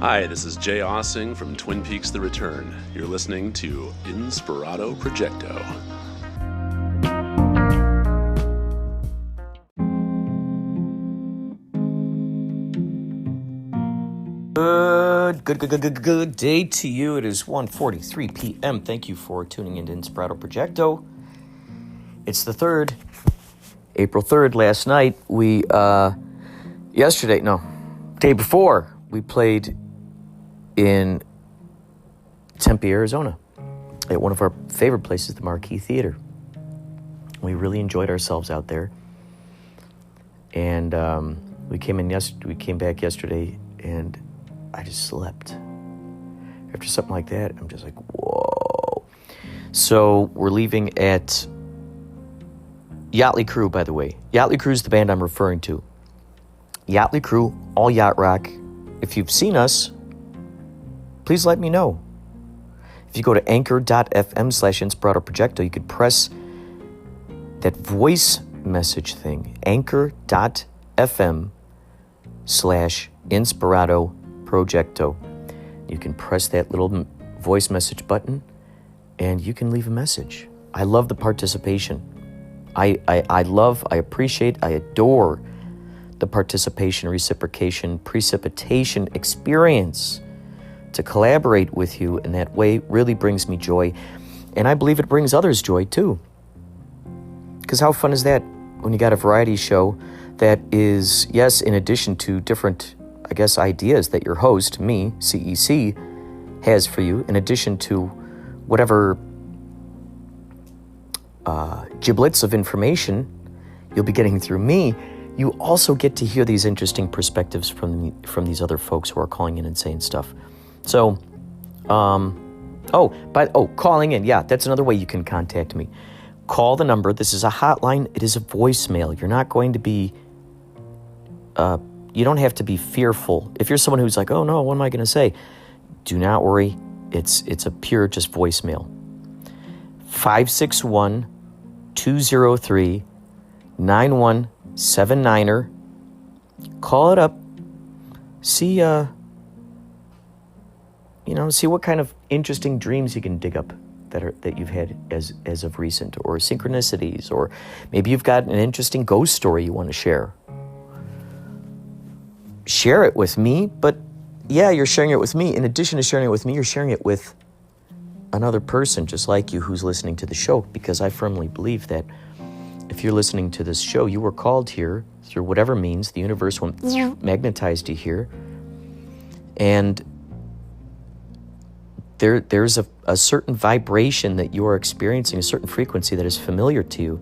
Hi, this is Jay Aaseng from Twin Peaks The Return. You're listening to Inspirado Projecto. Good day to you. It is 1:43 p.m. Thank you for tuning into Inspirado Projecto. It's the 3rd, April 3rd. Last night, day before, we played in Tempe, Arizona, at one of our favorite places, the Marquee Theater. We really enjoyed ourselves out there. And we came back yesterday, and I just slept. After something like that, I'm just like, whoa. So we're leaving at Yachtley Crew, by the way. Yachtley Crew is the band I'm referring to. Yachtley Crew, all yacht rock. If you've seen us, please let me know. If you go to anchor.fm/Inspirado Projecto, you could press that voice message thing, anchor.fm/Inspirado Projecto. You can press that little voice message button and you can leave a message. I love the participation. I appreciate, I adore the participation, reciprocation, precipitation experience. To collaborate with you in that way really brings me joy. And I believe it brings others joy too. Because how fun is that when you got a variety show that is, yes, in addition to different, ideas that your host, me, CEC, has for you, in addition to whatever giblets of information you'll be getting through me, you also get to hear these interesting perspectives from these other folks who are calling in and saying stuff. So, calling in, yeah, that's another way you can contact me. Call the number. This is a hotline. It is a voicemail. You're not going to be, you don't have to be fearful. If you're someone who's like, oh no, what am I going to say? Do not worry. It's a pure just voicemail. 561-203-9179. Call it up. See, see what kind of interesting dreams you can dig up that you've had as of recent, or synchronicities, or maybe you've got an interesting ghost story you want to share. Share it with me, but yeah, you're sharing it with me. In addition to sharing it with me, you're sharing it with another person just like you who's listening to the show, because I firmly believe that if you're listening to this show, you were called here through whatever means. The universe magnetized you here, and there's a certain vibration that you are experiencing, a certain frequency that is familiar to you.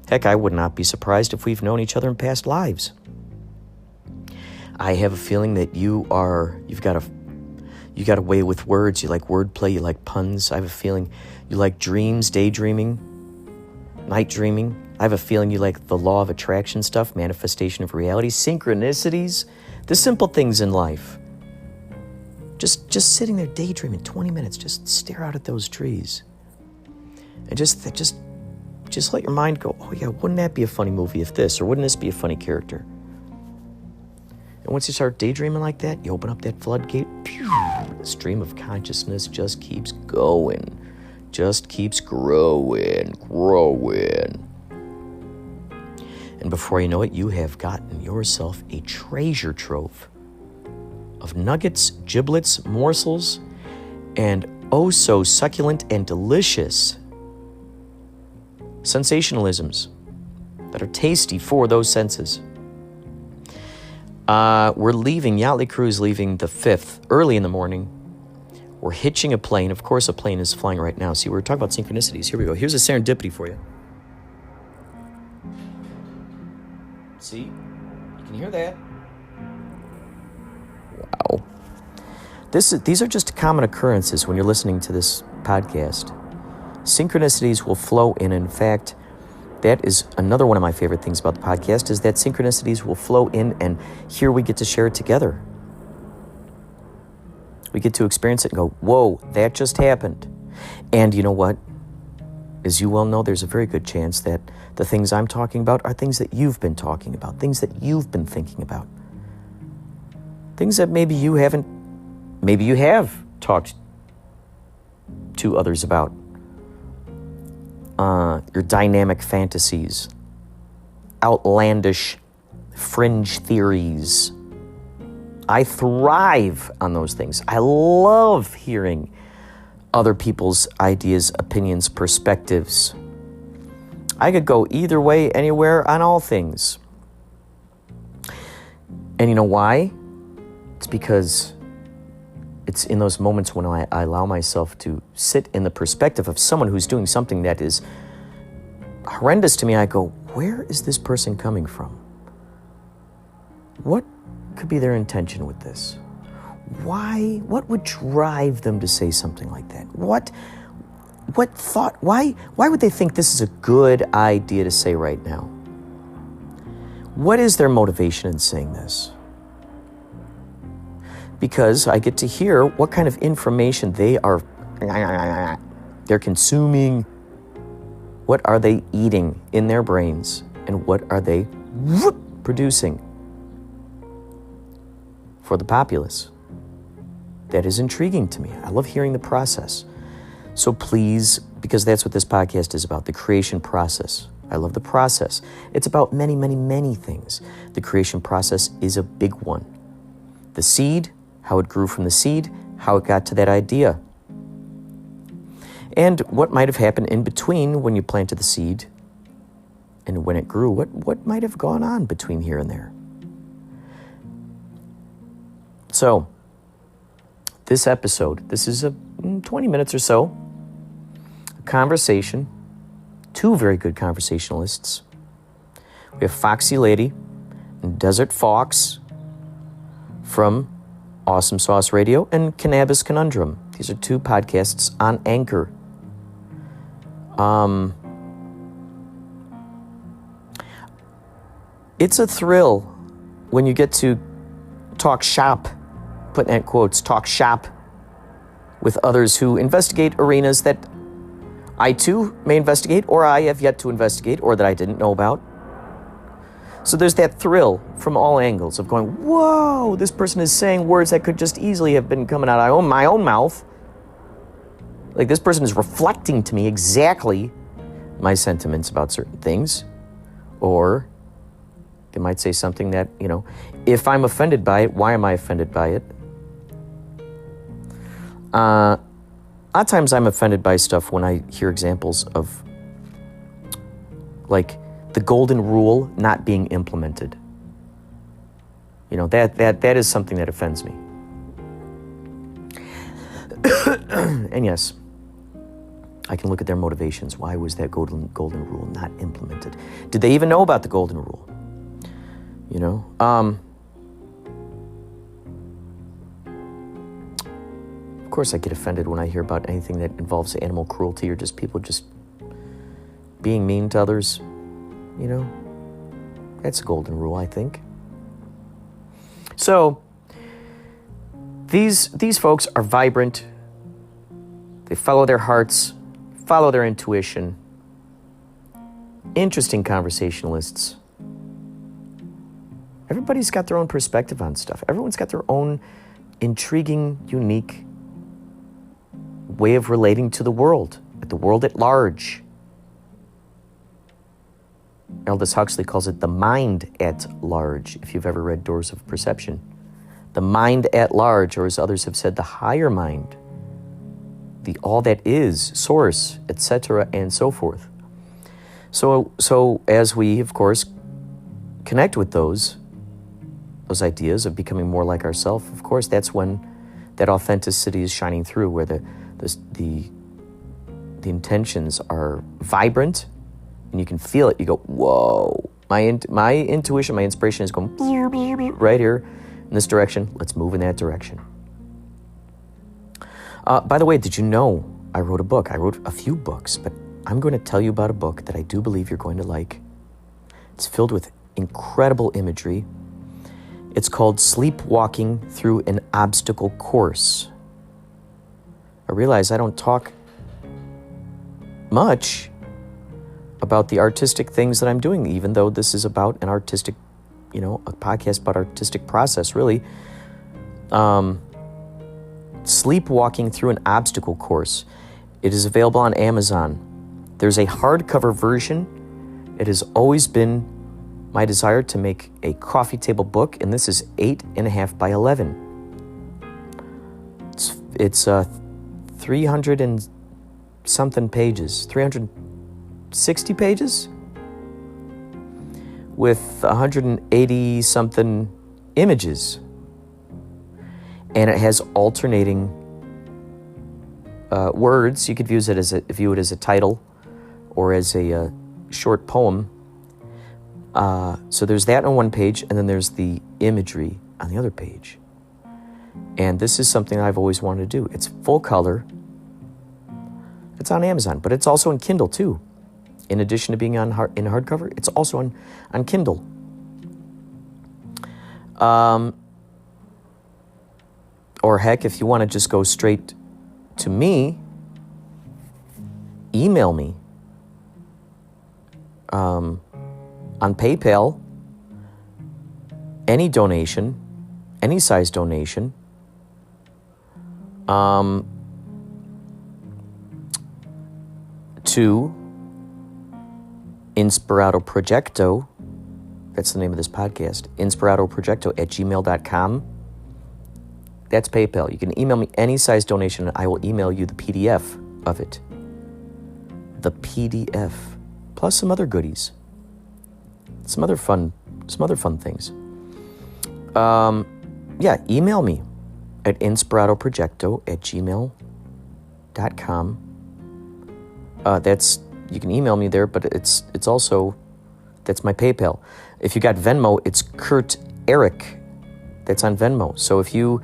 Heck, I would not be surprised if we've known each other in past lives. I have a feeling that you've got a way with words. You like wordplay, you like puns. I have a feeling you like dreams, daydreaming, night dreaming. I have a feeling you like the law of attraction stuff, manifestation of reality, synchronicities, the simple things in life. Just sitting there daydreaming 20 minutes, just stare out at those trees. And just let your mind go, oh yeah, wouldn't that be a funny movie if this, or wouldn't this be a funny character? And once you start daydreaming like that, you open up that floodgate, the stream of consciousness just keeps going, just keeps growing. And before you know it, you have gotten yourself a treasure trove of nuggets, giblets, morsels, and oh so succulent and delicious sensationalisms that are tasty for those senses. We're leaving, Yachtley Crew is leaving the 5th, early in the morning. We're hitching a plane. Of course, a plane is flying right now. See, we're talking about synchronicities. Here we go. Here's a serendipity for you. See? You can hear that. Wow. These are just common occurrences when you're listening to this podcast. Synchronicities will flow in. In fact, that is another one of my favorite things about the podcast, is that synchronicities will flow in, and here we get to share it together. We get to experience it and go, whoa, that just happened. And you know what? As you well know, there's a very good chance that the things I'm talking about are things that you've been talking about, things that you've been thinking about, things that maybe you haven't maybe you have talked to others about your dynamic fantasies, outlandish fringe theories. I thrive on those things. I love hearing other people's ideas, opinions, perspectives. I could go either way, anywhere, on all things. And you know why? It's because it's in those moments when I allow myself to sit in the perspective of someone who's doing something that is horrendous to me. I go, where is this person coming from? What could be their intention with this? Why? What would drive them to say something like that? What thought? Why would they think this is a good idea to say right now? What is their motivation in saying this? Because I get to hear what kind of information they're consuming. What are they eating in their brains? And what are they producing for the populace? That is intriguing to me. I love hearing the process. So please, because that's what this podcast is about, the creation process. I love the process. It's about many, many, many things. The creation process is a big one. The seed, how it grew from the seed, how it got to that idea. And what might have happened in between when you planted the seed and when it grew. What might have gone on between here and there? So, this episode, this is a 20 minutes or so, a conversation, two very good conversationalists. We have Fawkesy Lady and Desert Fawkes from Awesome Sauce Radio and Cannabis Conundrum. These are two podcasts on Anchor. It's a thrill when you get to talk shop, putting in quotes, talk shop with others who investigate arenas that I too may investigate, or I have yet to investigate, or that I didn't know about. So there's that thrill from all angles of going, whoa, this person is saying words that could just easily have been coming out of my own mouth. Like, this person is reflecting to me exactly my sentiments about certain things. Or they might say something that, if I'm offended by it, why am I offended by it? A lot of times I'm offended by stuff when I hear examples of, like, the golden rule not being implemented. That is something that offends me. And yes, I can look at their motivations. Why was that golden rule not implemented? Did they even know about the golden rule? Of course I get offended when I hear about anything that involves animal cruelty or just people just being mean to others. That's a golden rule, I think. So, these folks are vibrant. They follow their hearts, follow their intuition. Interesting conversationalists. Everybody's got their own perspective on stuff. Everyone's got their own intriguing, unique way of relating to the world at large. Aldous Huxley calls it the mind at large, if you've ever read Doors of Perception. The mind at large, or as others have said, the higher mind, the all that is, source, etc., and so forth. So as we, of course, connect with those ideas of becoming more like ourselves, of course, that's when that authenticity is shining through, where the intentions are vibrant, and you can feel it. You go, whoa! My intuition, my inspiration is going right here in this direction. Let's move in that direction. By the way, did you know I wrote a book? I wrote a few books, but I'm going to tell you about a book that I do believe you're going to like. It's filled with incredible imagery. It's called Sleepwalking Through an Obstacle Course. I realize I don't talk much about the artistic things that I'm doing, even though this is about an artistic, a podcast about artistic process, really. Sleepwalking Through an Obstacle Course. It is available on Amazon. There's a hardcover version. It has always been my desire to make a coffee table book, and this is 8.5 by 11. It's 300 and something pages, 360 pages, with 180 something images, and it has alternating words. You could view it as a title or as a short poem. So there's that on one page, and then there's the imagery on the other page. And this is something I've always wanted to do. It's full color. It's on Amazon, but it's also on Kindle too. In addition to being in hardcover, it's also on Kindle. Or heck, if you want to just go straight to me, email me on PayPal. Any donation, any size donation, to Inspirado Projecto, that's the name of this podcast, inspiradoprojecto@gmail.com. That's PayPal. You can email me any size donation, and I will email you the PDF of it. The PDF, plus some other goodies, some other fun things. Email me at inspiradoprojecto@gmail.com. You can email me there, but it's also, that's my PayPal. If you got Venmo, it's Kurt Eric. That's on Venmo. So if you,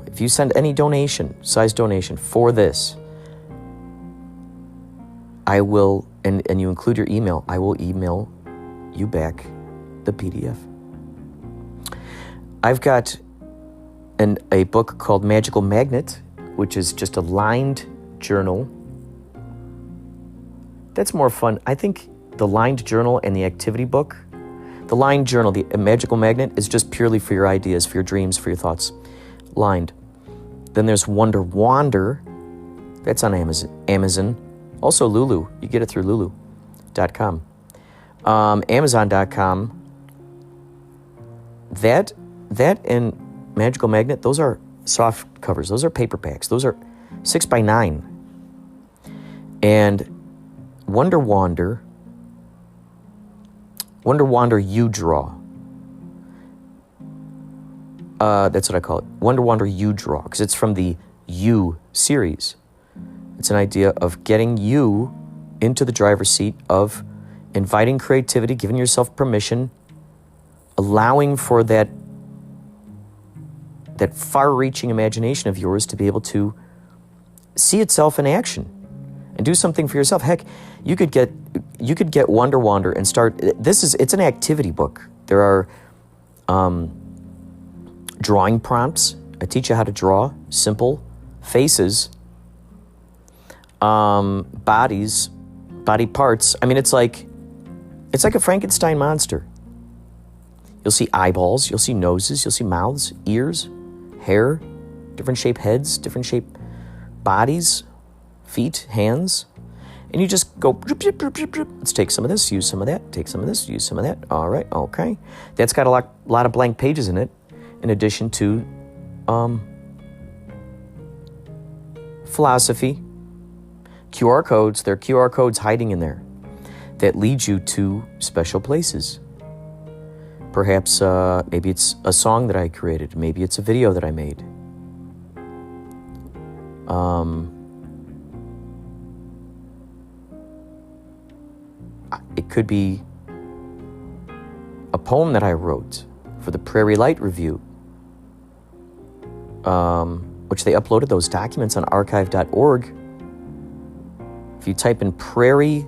if you send any size donation for this, I will, and you include your email, I will email you back the PDF. I've got a book called Magical Magnet, which is just a lined journal. That's more fun. I think the lined journal and the activity book, the lined journal, the Magical Magnet, is just purely for your ideas, for your dreams, for your thoughts. Lined. Then there's Wonder Wander. That's on Amazon. Also Lulu. You get it through lulu.com. Amazon.com. That and Magical Magnet, those are soft covers. Those are paperbacks. Those are 6x9. And Wonder Wander You Draw. That's what I call it. Wonder Wander You Draw, because it's from the You series. It's an idea of getting you into the driver's seat, of inviting creativity, giving yourself permission, allowing for that far-reaching imagination of yours to be able to see itself in action and do something for yourself. Heck, you could get Wonder Wander and start. It's an activity book. There are drawing prompts. I teach you how to draw simple faces, bodies, body parts. I mean, it's like a Frankenstein monster. You'll see eyeballs, you'll see noses, you'll see mouths, ears, hair, different shaped heads, different shaped bodies, feet, hands. And you just go, let's take some of this, use some of that, take some of this, use some of that. All right, okay. That's got a lot of blank pages in it, in addition to philosophy, QR codes. There are QR codes hiding in there that lead you to special places. Perhaps maybe it's a song that I created. Maybe it's a video that I made. It could be a poem that I wrote for the Prairie Light Review, which they uploaded those documents on archive.org. If you type in Prairie,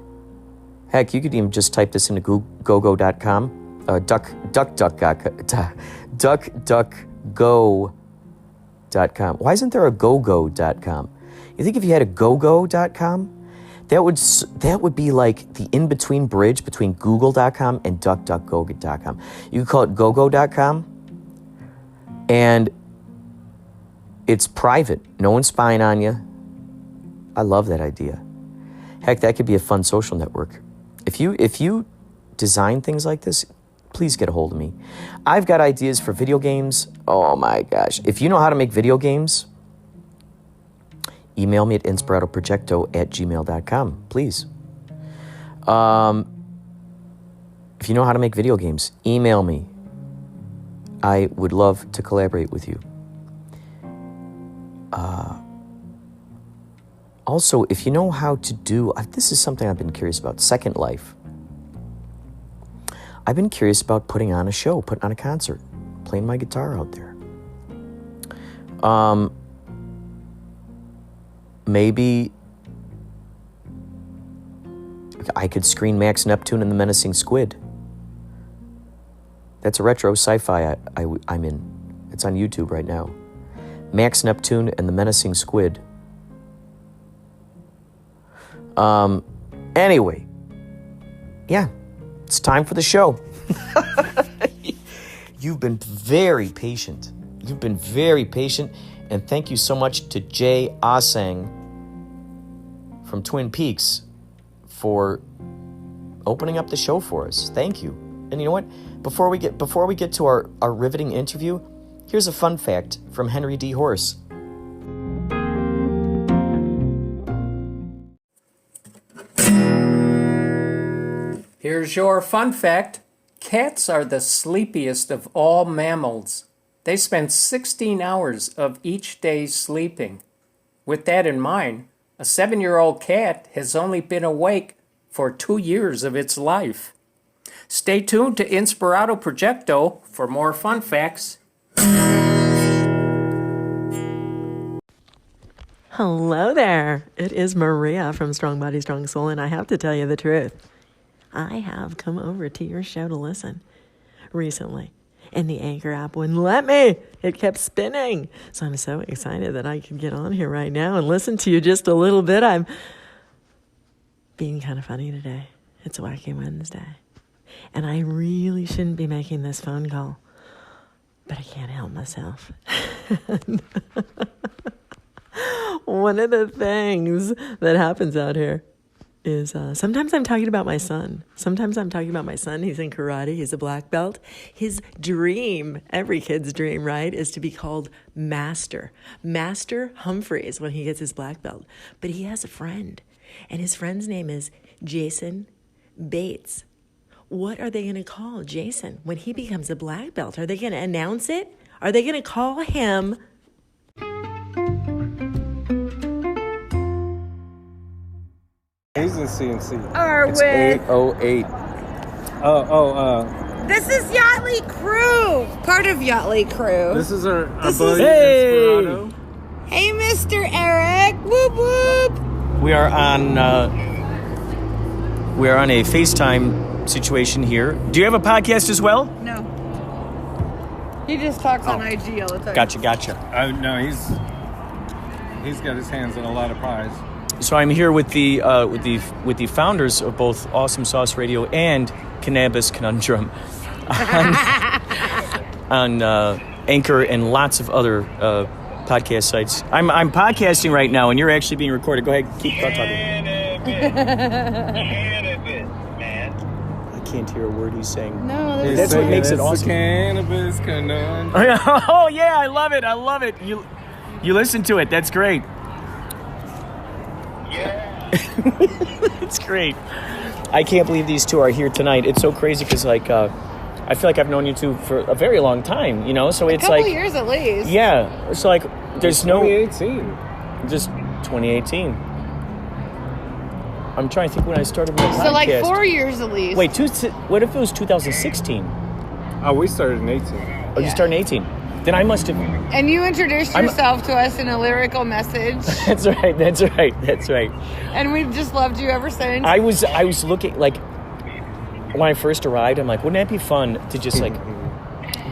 heck, you could even just type this into gogo.com. DuckDuckGo.com. Why isn't there a gogo.com? You think if you had a gogo.com, That would be like the in-between bridge between Google.com and DuckDuckGo.com. You could call it GoGo.com, and it's private. No one's spying on you. I love that idea. Heck, that could be a fun social network. If you design things like this, please get a hold of me. I've got ideas for video games. Oh my gosh. If you know how to make video games, email me at inspiradoprojecto@gmail.com, please. If you know how to make video games, email me. I would love to collaborate with you. Also, if you know how to do, this is something I've been curious about, Second Life. I've been curious about putting on a show, putting on a concert, playing my guitar out there. Maybe I could screen Max Neptune and the Menacing Squid. That's a retro sci-fi I'm in. It's on YouTube right now. Max Neptune and the Menacing Squid. Anyway, yeah, it's time for the show. You've been very patient. And thank you so much to Jay Aaseng from Twin Peaks for opening up the show for us. Thank you. And you know what? Before we get to our riveting interview, here's a fun fact from Henry D. Horse. Here's your fun fact. Cats are the sleepiest of all mammals. They spend 16 hours of each day sleeping. With that in mind, a 7-year-old cat has only been awake for 2 years of its life. Stay tuned to Inspirado Projecto for more fun facts. Hello there. It is Maria from Strong Body, Strong Soul, and I have to tell you the truth. I have come over to your show to listen recently, and the Anchor app wouldn't let me. It kept spinning. So I'm so excited that I can get on here right now and listen to you just a little bit. I'm being kind of funny today. It's Wacky Wednesday. And I really shouldn't be making this phone call, but I can't help myself. One of the things that happens out here is sometimes I'm talking about my son. He's in karate. He's a black belt. His dream, every kid's dream, right, is to be called Master Humphreys when he gets his black belt. But he has a friend, and his friend's name is Jason Bates. What are they going to call Jason when he becomes a black belt? Are they going to announce it? Are they going to call him... He's in CNC. It's 8:08. This is Yachtley Crew, part of Yachtley Crew. This is our This buddy is- Inspirado. Hey, Mr. Eric. Whoop whoop. We are on a FaceTime situation here. Do you have a podcast as well? No. He just talks on IG all the time. Gotcha. No, he's got his hands on a lot of pies. So I'm here with the founders of both Awesome Sauce Radio and Cannabis Conundrum on Anchor and lots of other podcast sites. I'm podcasting right now, and you're actually being recorded. Go ahead, keep talking. Cannabis, man. I can't hear a word he's saying. No, That's what makes it awesome. Cannabis Conundrum. Oh yeah, I love it. You listen to it. That's great. Yeah. It's great. I can't believe these two are here tonight. It's so crazy because I feel like I've known you two for a very long time, you know? So it's couple like years at least. Yeah. It's like there's 2018. just 2018. I'm trying to think when I started my podcast. So like 4 years at least. Wait, what if it was 2016? Oh, we started in 18. Oh, you started in 18. Then I must have... And you introduced yourself to us in a lyrical message. That's right. And we've just loved you ever since. I was looking, like, when I first arrived, I'm like, wouldn't that be fun to just, like,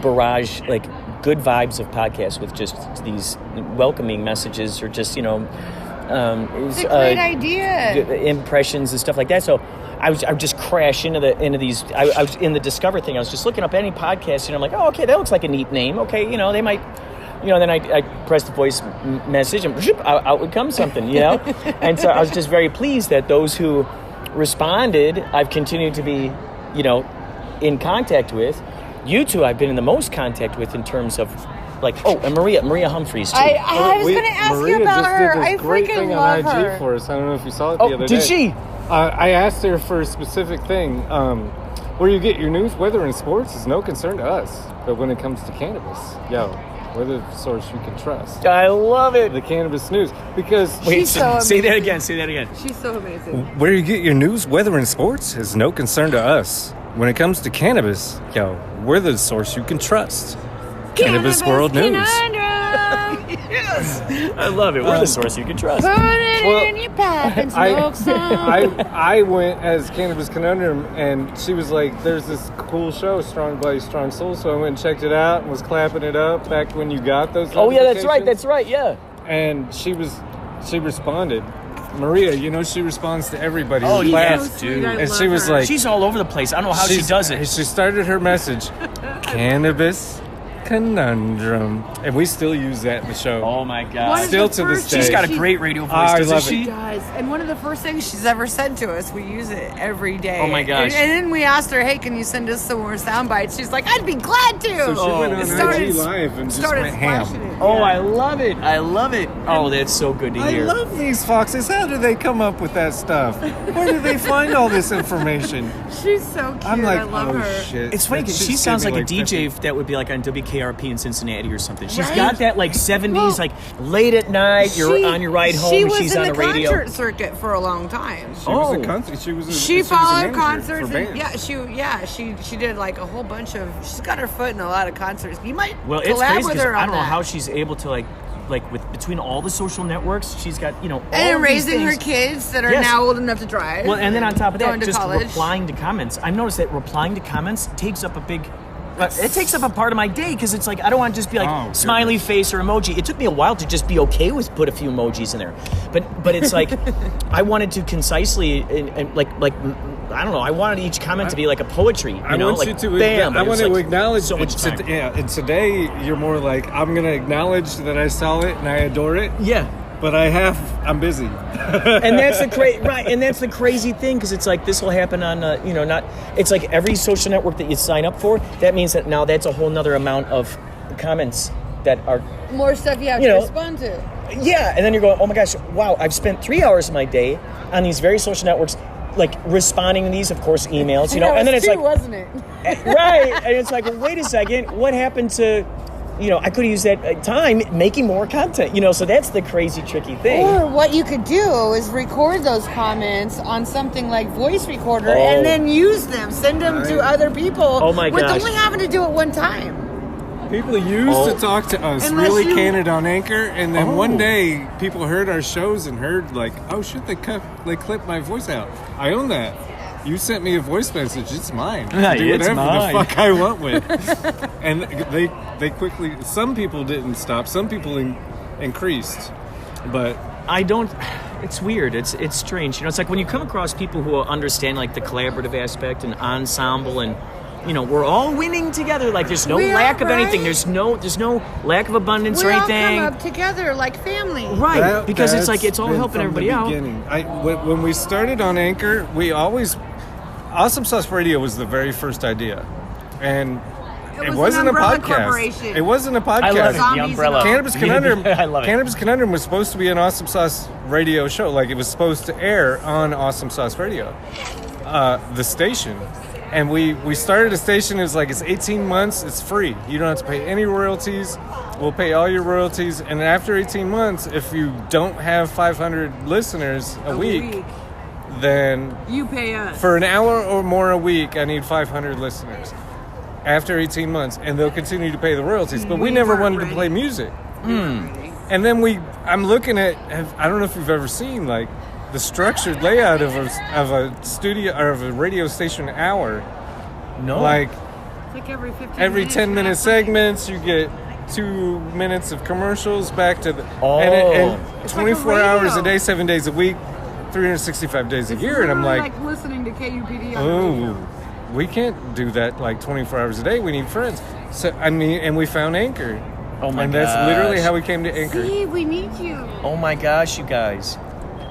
barrage, like, good vibes of podcasts with just these welcoming messages or just, you know, It's a great idea. Impressions and stuff like that. So I would just crash into these. I was in the Discover thing. I was just looking up any podcast, and I'm like, oh, okay, that looks like a neat name. Okay, they might. Then I pressed the voice message, and out would come something, And so I was just very pleased that those who responded, I've continued to be, in contact with. You two I've been in the most contact with in terms of, and Maria Humphreys, too. I was going to ask Maria you about just her. Did I this great freaking thing love on IG her. for us. I don't know if you saw it the other day. Did she? I asked her for a specific thing. Where you get your news, weather, and sports is no concern to us. But when it comes to cannabis, we're the source you can trust. I love it. The cannabis news. Because... She's so say that amazing. again. Say that again. She's so amazing. Where you get your news, weather, and sports is no concern to us. When it comes to cannabis, we're the source you can trust. Cannabis World News. Yes, I love it. We're the source you can trust. Put it in your pipe and smoke some. I went as Cannabis Conundrum, and she was like, there's this cool show, Strong Body, Strong Soul, so I went and checked it out and was clapping it up back when you got those Oh, yeah, that's notifications. right, yeah. And she responded. Maria, she responds to everybody. Oh, who yes, claps. dude. I And love she was her. like... She's all over the place. I don't know how she does it. She started her message, Cannabis Conundrum. And we still use that in the show. Oh, my God. One of Still the to this first- day. She's got a great radio voice, I doesn't love she? She does. And one of the first things she's ever said to us, we use it every day. Oh, my gosh. And then we asked her, hey, can you send us some more sound bites? She's like, I'd be glad to. So she went on It started- IG Live and just started went flashing ham. it. Oh, Yeah. I love it. I love it. Oh, that's so good to I hear. love these foxes. How do they come up with that stuff? Where do they find all this information? She's so cute. I'm like, I love her. shit. It's funny That because shit she sounds gave like me a DJ 50. that would be like on WKRP in Cincinnati or something. She's Right? got that 70s, Well, late at night, you're She- on your ride home, she and was she's in on the the radio. concert circuit for a long time. She was Oh. a concert. She was a She followed manager concerts for and bands. she did like a whole bunch of. She's got her foot in a lot of concerts. You might Well, it's collab crazy with because her I on don't know that. how she's able to with between all the social networks, she's got all and these raising her things. kids that are Yes. now old enough to drive. Well, and then on top of that, going to just college. replying to comments. I've noticed that replying to comments takes up a big. It takes up a part of my day because it's like I don't want to just be like Oh, smiley face or emoji. It took me a while to just be okay with put a few emojis in there, but it's like I wanted to concisely and like I don't know. I wanted each comment to be like a poetry. I want like, you to. bam, I it was want to like acknowledge. so much time. And today you're more like I'm going to acknowledge that I saw it and I adore it. Yeah. But I'm busy. And that's the right, and that's the crazy thing because it's like this will happen on not. It's like every social network that you sign up for. That means that now that's a whole nother amount of comments that are More stuff you have You to know, respond to. yeah, and then you're going, oh my gosh, wow! I've spent 3 hours of my day on these various social networks, like responding to these, of course, emails, and then it's like, wasn't it? right, and it's like, well, wait a second, what happened to? I could have used that time making more content, so that's the crazy, tricky thing. Or what you could do is record those comments on something like voice recorder Oh. and then use them, send them to other people. Oh my with gosh. only having to do it one time. People used to talk to us Unless really you- candid on Anchor, and then Oh. one day people heard our shows and heard like, oh shit, they clipped my voice out. I own that. You sent me a voice message. It's mine. Yeah, Do it's whatever mine. the fuck I want with. And they quickly. Some people didn't stop. Some people increased, but I don't. It's weird. It's strange. It's like when you come across people who understand like the collaborative aspect and ensemble and. We're all winning together. Like there's no We are, lack of anything. right? There's no lack of abundance We or all anything. come up together like family. Right, because it's like that's it's all been helping from everybody the out. beginning. When we started on Anchor, we always Awesome Sauce Radio was the very first idea, and It was wasn't an a umbrella podcast. corporation. It wasn't a podcast. I love it. Zombies The and umbrella. all. Cannabis Conundrum. I love it. Cannabis Conundrum was supposed to be an Awesome Sauce Radio show. Like it was supposed to air on Awesome Sauce Radio, the station. And we started a station. It's 18 months. It's free. You don't have to pay any royalties. We'll pay all your royalties. And after 18 months, if you don't have 500 listeners a week, then You pay us. for an hour or more a week, I need 500 listeners. After 18 months, and they'll continue to pay the royalties. But we never wanted to play music. And then I'm looking at. I don't know if you've ever seen the structured layout of a studio or of a radio station hour. No. It's like every 15 Every minutes 10-minute you have segments, you get 2 minutes of commercials back to the and It's 24 like a hours a radio. day, 7 days a week, 365 days a year, and I'm like, listening to KUPD on the oh, radio. we can't do that like 24 hours a day. We need friends. So I mean, and we found Anchor. Oh my And that's gosh. literally how we came to Anchor. See, we need you. Oh my gosh, you guys.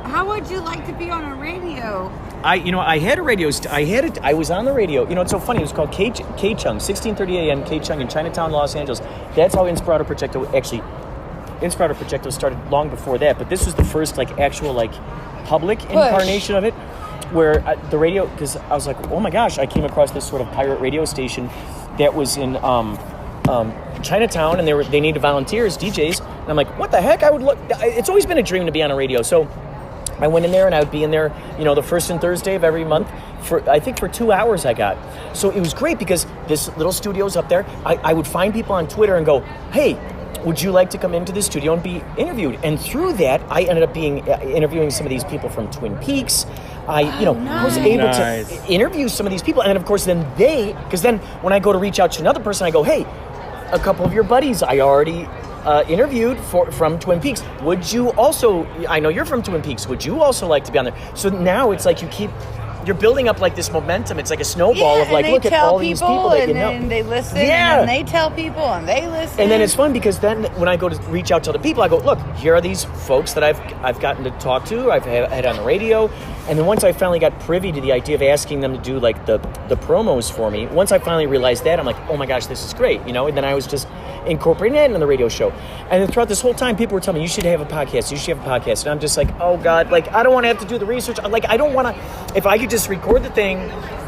How would you like to be on a radio? I had a radio. I was on the radio. You know, it's so funny. It was called K-Chung, 1630 AM, K-Chung in Chinatown, Los Angeles. That's how Inspirado Projecto Inspirado Projecto started long before that. But this was the first like actual like public incarnation of it, where the radio. Because I was like, oh my gosh, I came across this sort of pirate radio station that was in Chinatown, and they needed volunteers, DJs. And I'm like, what the heck? I would look. It's always been a dream to be on a radio. So I went in there, and I would be in there, you know, the first and Thursday of every month for 2 hours I got. So it was great because this little studio's up there. I would find people on Twitter and go, hey, would you like to come into the studio and be interviewed? And through that, I ended up interviewing some of these people from Twin Peaks. I was able to interview some of these people. And then, of course, because then when I go to reach out to another person, I go, hey, a couple of your buddies I already interviewed from Twin Peaks. Would you also, I know you're from Twin Peaks, would you also like to be on there? So now it's like you're building up like this momentum. It's like a snowball of like, look at all these people that can help. And they listen, Yeah. and they tell people, and they listen. And then it's fun because then when I go to reach out to other people, I go, look, here are these folks that I've gotten to talk to, I've had on the radio. And then once I finally got privy to the idea of asking them to do like the promos for me, once I finally realized that, I'm like, oh my gosh, this is great, you know? And then I was just incorporating that into the radio show. And then throughout this whole time, people were telling me, you should have a podcast, And I'm just like, oh God, like I don't want to have to do the research. Like I don't want to, if I could just record the thing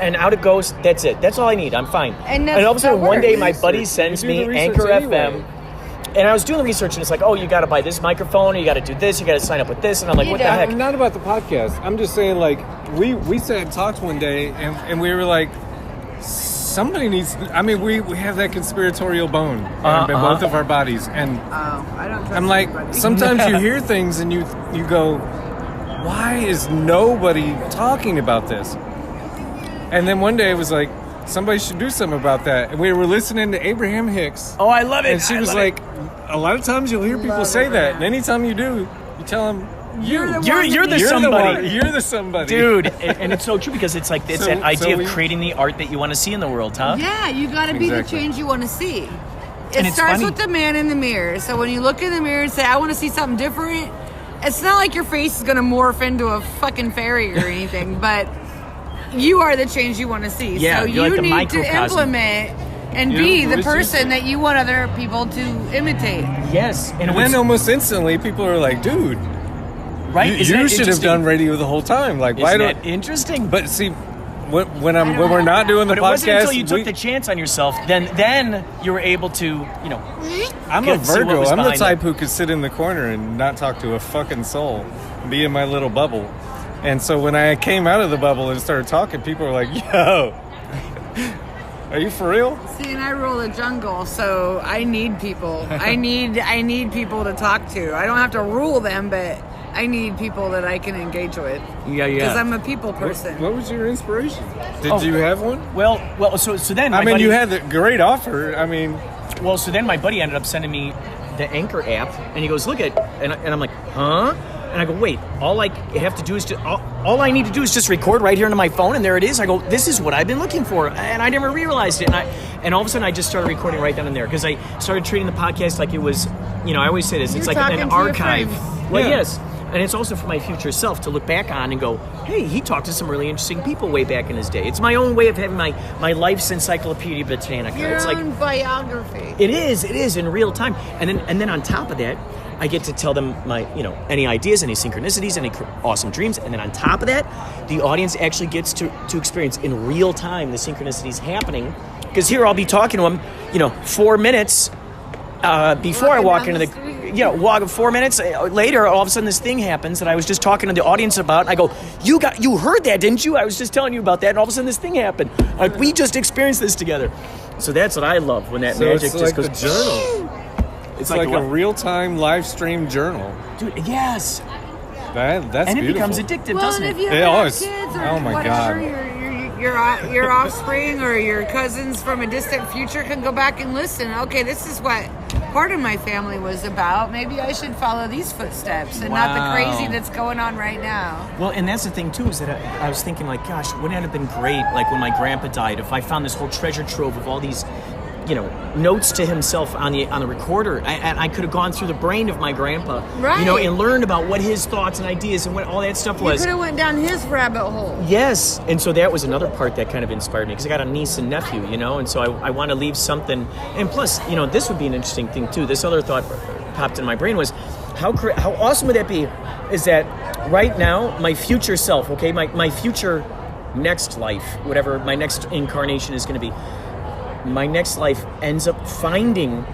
and out it goes, that's it. That's all I need. I'm fine. And all of a sudden, one day my buddy You sends do me the research Anchor anyway. FM. And I was doing the research, and it's like, oh, you got to buy this microphone, or you got to do this, you got to sign up with this. And I'm like, what the heck? Not about the podcast. I'm just saying, like, we sat and talked one day, and we were like, somebody needs. I mean, we have that conspiratorial bone in both of our bodies, and I don't. I'm like, sometimes you hear things and you go, why is nobody talking about this? And then one day it was like, somebody should do something about that. And we were listening to Abraham Hicks. Oh, I love it. And she was like, a lot of times you'll hear people say that. And anytime you do, you tell them, you're You're somebody. You're the somebody. Dude, and it's so true because it's like, it's that idea of creating the art that you want to see in the world, huh? Yeah, you got to be the Exactly. change you want to see. And It it's starts funny. with the man in the mirror. So when you look in the mirror and say, I want to see something different, it's not like your face is going to morph into a fucking fairy or anything, but you are the change you want to see. Yeah, so you're you like the need to microcosm. implement and Yeah, be the what is person that you want other people to imitate. Yes. And then almost instantly, people are like, dude, right? you Isn't that should have interesting? done radio the whole time. Like, why Isn't don't... that interesting? But see, when we're not doing the But it podcast, wasn't until you took the chance on yourself, then you were able to, you know. I'm a see what Virgo. was I'm the behind type it. who could sit in the corner and not talk to a fucking soul, be in my little bubble. And so when I came out of the bubble and started talking, people were like, yo, are you for real? See, and I rule the jungle, so I need people. I need people to talk to. I don't have to rule them, but I need people that I can engage with. Yeah. Because I'm a people person. What was your inspiration? Did you have one? Well, so then my I mean, buddy, you had a great offer. I mean, well, so then my buddy ended up sending me the Anchor app, and he goes, look at, and I'm like, huh? And I go, wait, all I have to do is all I need to do is just record right here into my phone, and there it is. I go, this is what I've been looking for, and I never realized it. And all of a sudden, I just started recording right then and there because I started treating the podcast like it was, you know, I always say this, it's You're like an talking to your archive. friends. Well, Yeah. yes. And it's also for my future self to look back on and go, hey, he talked to some really interesting people way back in his day. It's my own way of having my life's encyclopedia britannica. Your It's like own biography. it is in real time. And then on top of that, I get to tell them my, you know, any ideas, any synchronicities, any awesome dreams. And then on top of that, the audience actually gets to experience in real time the synchronicities happening. Because here I'll be talking to them, you know, 4 minutes before I walk into the... walk 4 minutes later, all of a sudden this thing happens that I was just talking to the audience about. And I go, you heard that, didn't you? I was just telling you about that, and all of a sudden this thing happened. Like, we just experienced this together. So that's what I love when that magic it's just like goes. the journal. It's like what? a real-time live stream journal. Dude, yes. That's And it beautiful. becomes addictive, Well, doesn't and if it? you It have always- kids or oh my whatever, God. you your offspring or your cousins from a distant future can go back and listen. Okay, this is what part of my family was about. Maybe I should follow these footsteps and not the crazy that's going on right now. Well, and that's the thing too, is that I was thinking, like, gosh, wouldn't it have been great, like when my grandpa died, if I found this whole treasure trove of all these, notes to himself on the recorder, and I could have gone through the brain of my grandpa, right? And learned about what his thoughts and ideas and what all that stuff was. You could have went down his rabbit hole. Yes, and so that was another part that kind of inspired me, because I got a niece and nephew, and so I want to leave something. And plus, this would be an interesting thing too. This other thought popped in my brain was, how awesome would that be? Is that right now my future self, okay, my future next life, whatever my next incarnation is going to be. My next life ends up finding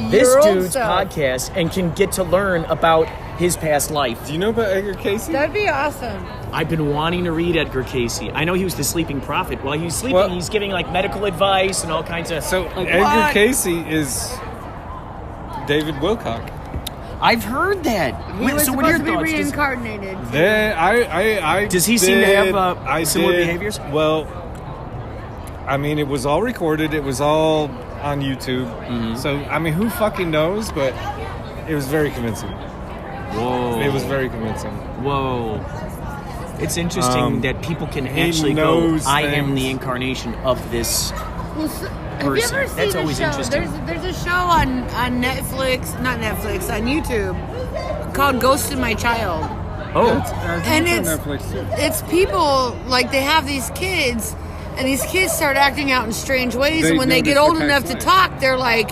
this dude's podcast and can get to learn about his past life. Do you know about Edgar Cayce? That'd be awesome. I've been wanting to read Edgar Cayce. I know he was the sleeping prophet. While he was sleeping, he's giving like medical advice and all kinds of... So Edgar Cayce is David Wilcock. I've heard that. He was supposed to be reincarnated. Does he seem to have similar behaviors? Well, I mean, it was all recorded. It was all on YouTube. Mm-hmm. So, I mean, who fucking knows? But it was very convincing. Whoa. It was very convincing. Whoa. It's interesting that people can actually go, I am the incarnation of this person. Have you ever seen That's always interesting. There's a show on Netflix, not Netflix, on YouTube called Ghost in My Child. Oh. And it's on Netflix too. It's people, like, they have these kids, and these kids start acting out in strange ways, and when they get old enough to talk, they're like,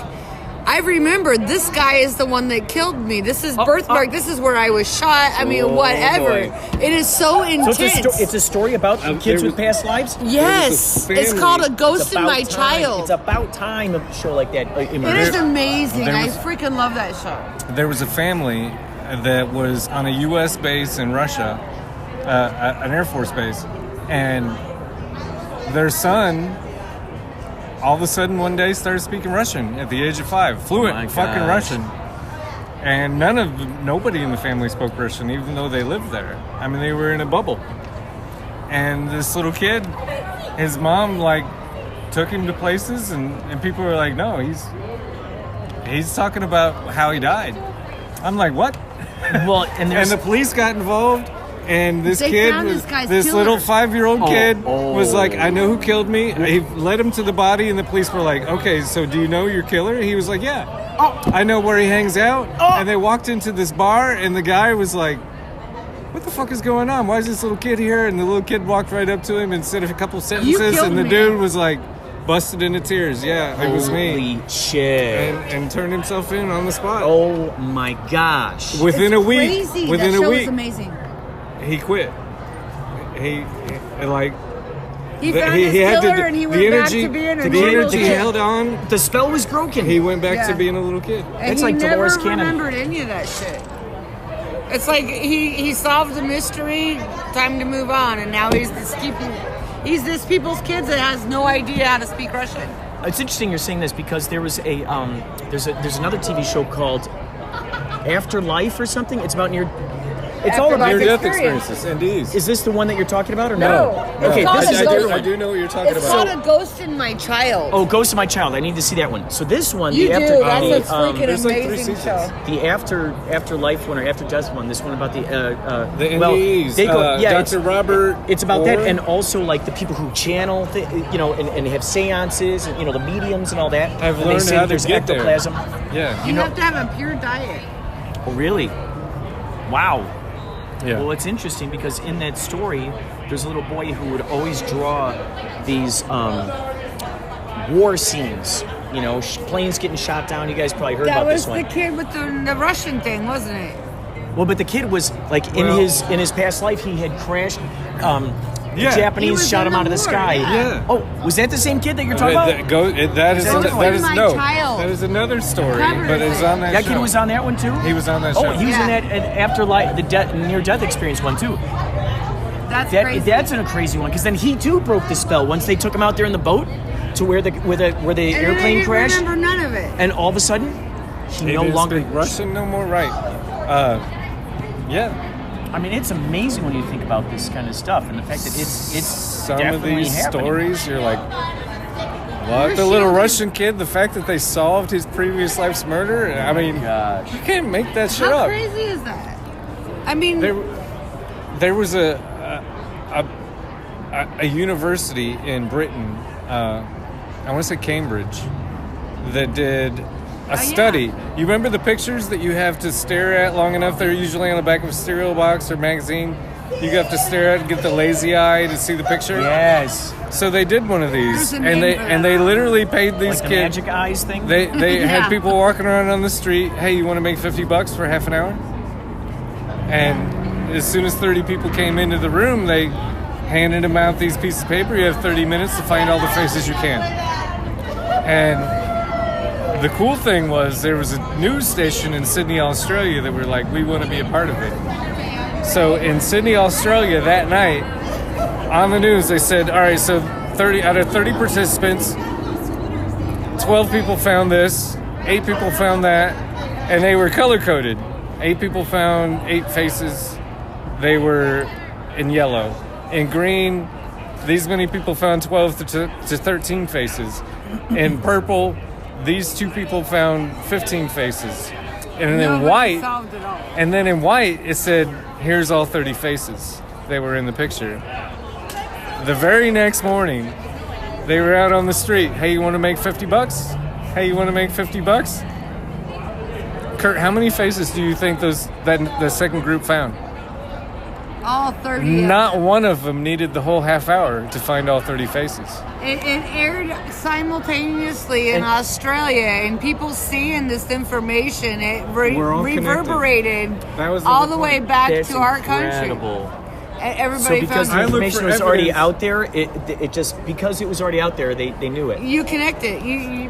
I remember this guy is the one that killed me. This is birthmark. This is where I was shot. I mean, whatever. Boy. It is so intense. So it's a story about kids with past lives? Yes. It's called A Ghost in My Child. It's about time a show like that emerged. It is amazing. I freaking love that show. There was a family that was on a U.S. base in Russia, an Air Force base, and their son all of a sudden one day started speaking Russian at the age of 5. Fluent fucking Russian. And nobody in the family spoke Russian, even though they lived there. I mean, they were in a bubble. And this little kid, his mom, took him to places, and people were like, no, he's talking about how he died. I'm like, what? Well, and the police got involved. And this little 5-year-old kid was like, I know who killed me. He led him to the body, and the police were like, okay, so do you know your killer? He was like, yeah. I know where he hangs out. And they walked into this bar, and the guy was like, what the fuck is going on? Why is this little kid here? And the little kid walked right up to him and said a couple sentences, and the dude was like, busted into tears. Yeah, it was me. Holy shit. And turned himself in on the spot. Oh my gosh. Within a week. That show was amazing. He quit. He found his killer, and he went back to being a little kid. He held on. The spell was broken. He went back to being a little kid. And it's like Dolores Cannon. He never remembered any of that shit. It's like he solved the mystery, time to move on, and now he's this people's kid that has no idea how to speak Russian. It's interesting you're saying this, because there was there's another TV show called Afterlife or something. It's about It's all about near-death experiences, indeed. Is this the one that you're talking about, or no? Okay, I do know what you're talking about. It's called A Ghost in My Child. Oh, Ghost in My Child. I need to see that one. So this one, That's a freaking amazing show. The afterlife one, or after death one. This one about the Indies. Dr. Robert. It's about that, and also like the people who channel, and have seances, and the mediums and all that. I've learned how to get ectoplasm. There. Yeah. You have to have a pure diet. Oh, really? Wow. Yeah. Well, it's interesting because in that story, there's a little boy who would always draw these war scenes. Planes getting shot down. You guys probably heard about this one. That was the kid with the Russian thing, wasn't it? Well, but the kid was in his past life, he had crashed. The Japanese shot him out of the sky. Yeah. Oh, was that the same kid that you're talking about? That is another story, but it's on that show. That kid was on that one too? He was on that show. Oh, he was in that afterlife, the near-death experience one too. That's crazy. That's a crazy one, because then he too broke the spell once they took him out there in the boat to where the airplane crashed. I remember none of it. And all of a sudden, he no longer Russian no more, right? Yeah. I mean, it's amazing when you think about this kind of stuff, and the fact that it's some of definitely these happening. stories, you're like, what? The little Russian kid, the fact that they solved his previous life's murder, I mean, Gosh. you can't make that shit How up. crazy is that? I mean, There was a university in Britain, I want to say Cambridge, that did a study. You remember the pictures that you have to stare at long enough? They're usually on the back of a cereal box or magazine. You have to stare at and get the lazy eye to see the picture. Yes. So they did one of these, There's a and name for that. they literally paid these Like the kids. magic eyes thing? They Yeah. had people walking around on the street. Hey, you want to make $50 for half an hour? And as soon as 30 people came into the room, they handed them out these pieces of paper. You have 30 minutes to find all the faces you can. And the cool thing was there was a news station in Sydney, Australia that were like, we want to be a part of it. So in Sydney, Australia that night, on the news, they said, all right, so 30 out of 30 participants, 12 people found this, 8 people found that, and they were color-coded. 8 people found 8 faces. They were in yellow. In green, these many people found 12 to 13 faces. In purple, these 2 people found 15 faces. And in nobody white, solved it all. and then in white, it said, here's all 30 faces. They were in the picture. The very next morning, they were out on the street. Hey, you want to make $50? Hey, you want to make $50? Kurt, how many faces do you think the second group found? All 30. Not one of them needed the whole half hour to find all 30 faces. It aired simultaneously in Australia, and people seeing this information, it We're all reverberated That was the all whole the way point. back That's to our country. incredible. Everybody So because found the I look information for was already evidence. out there, it just, because it was already out there, they knew it. you connect it.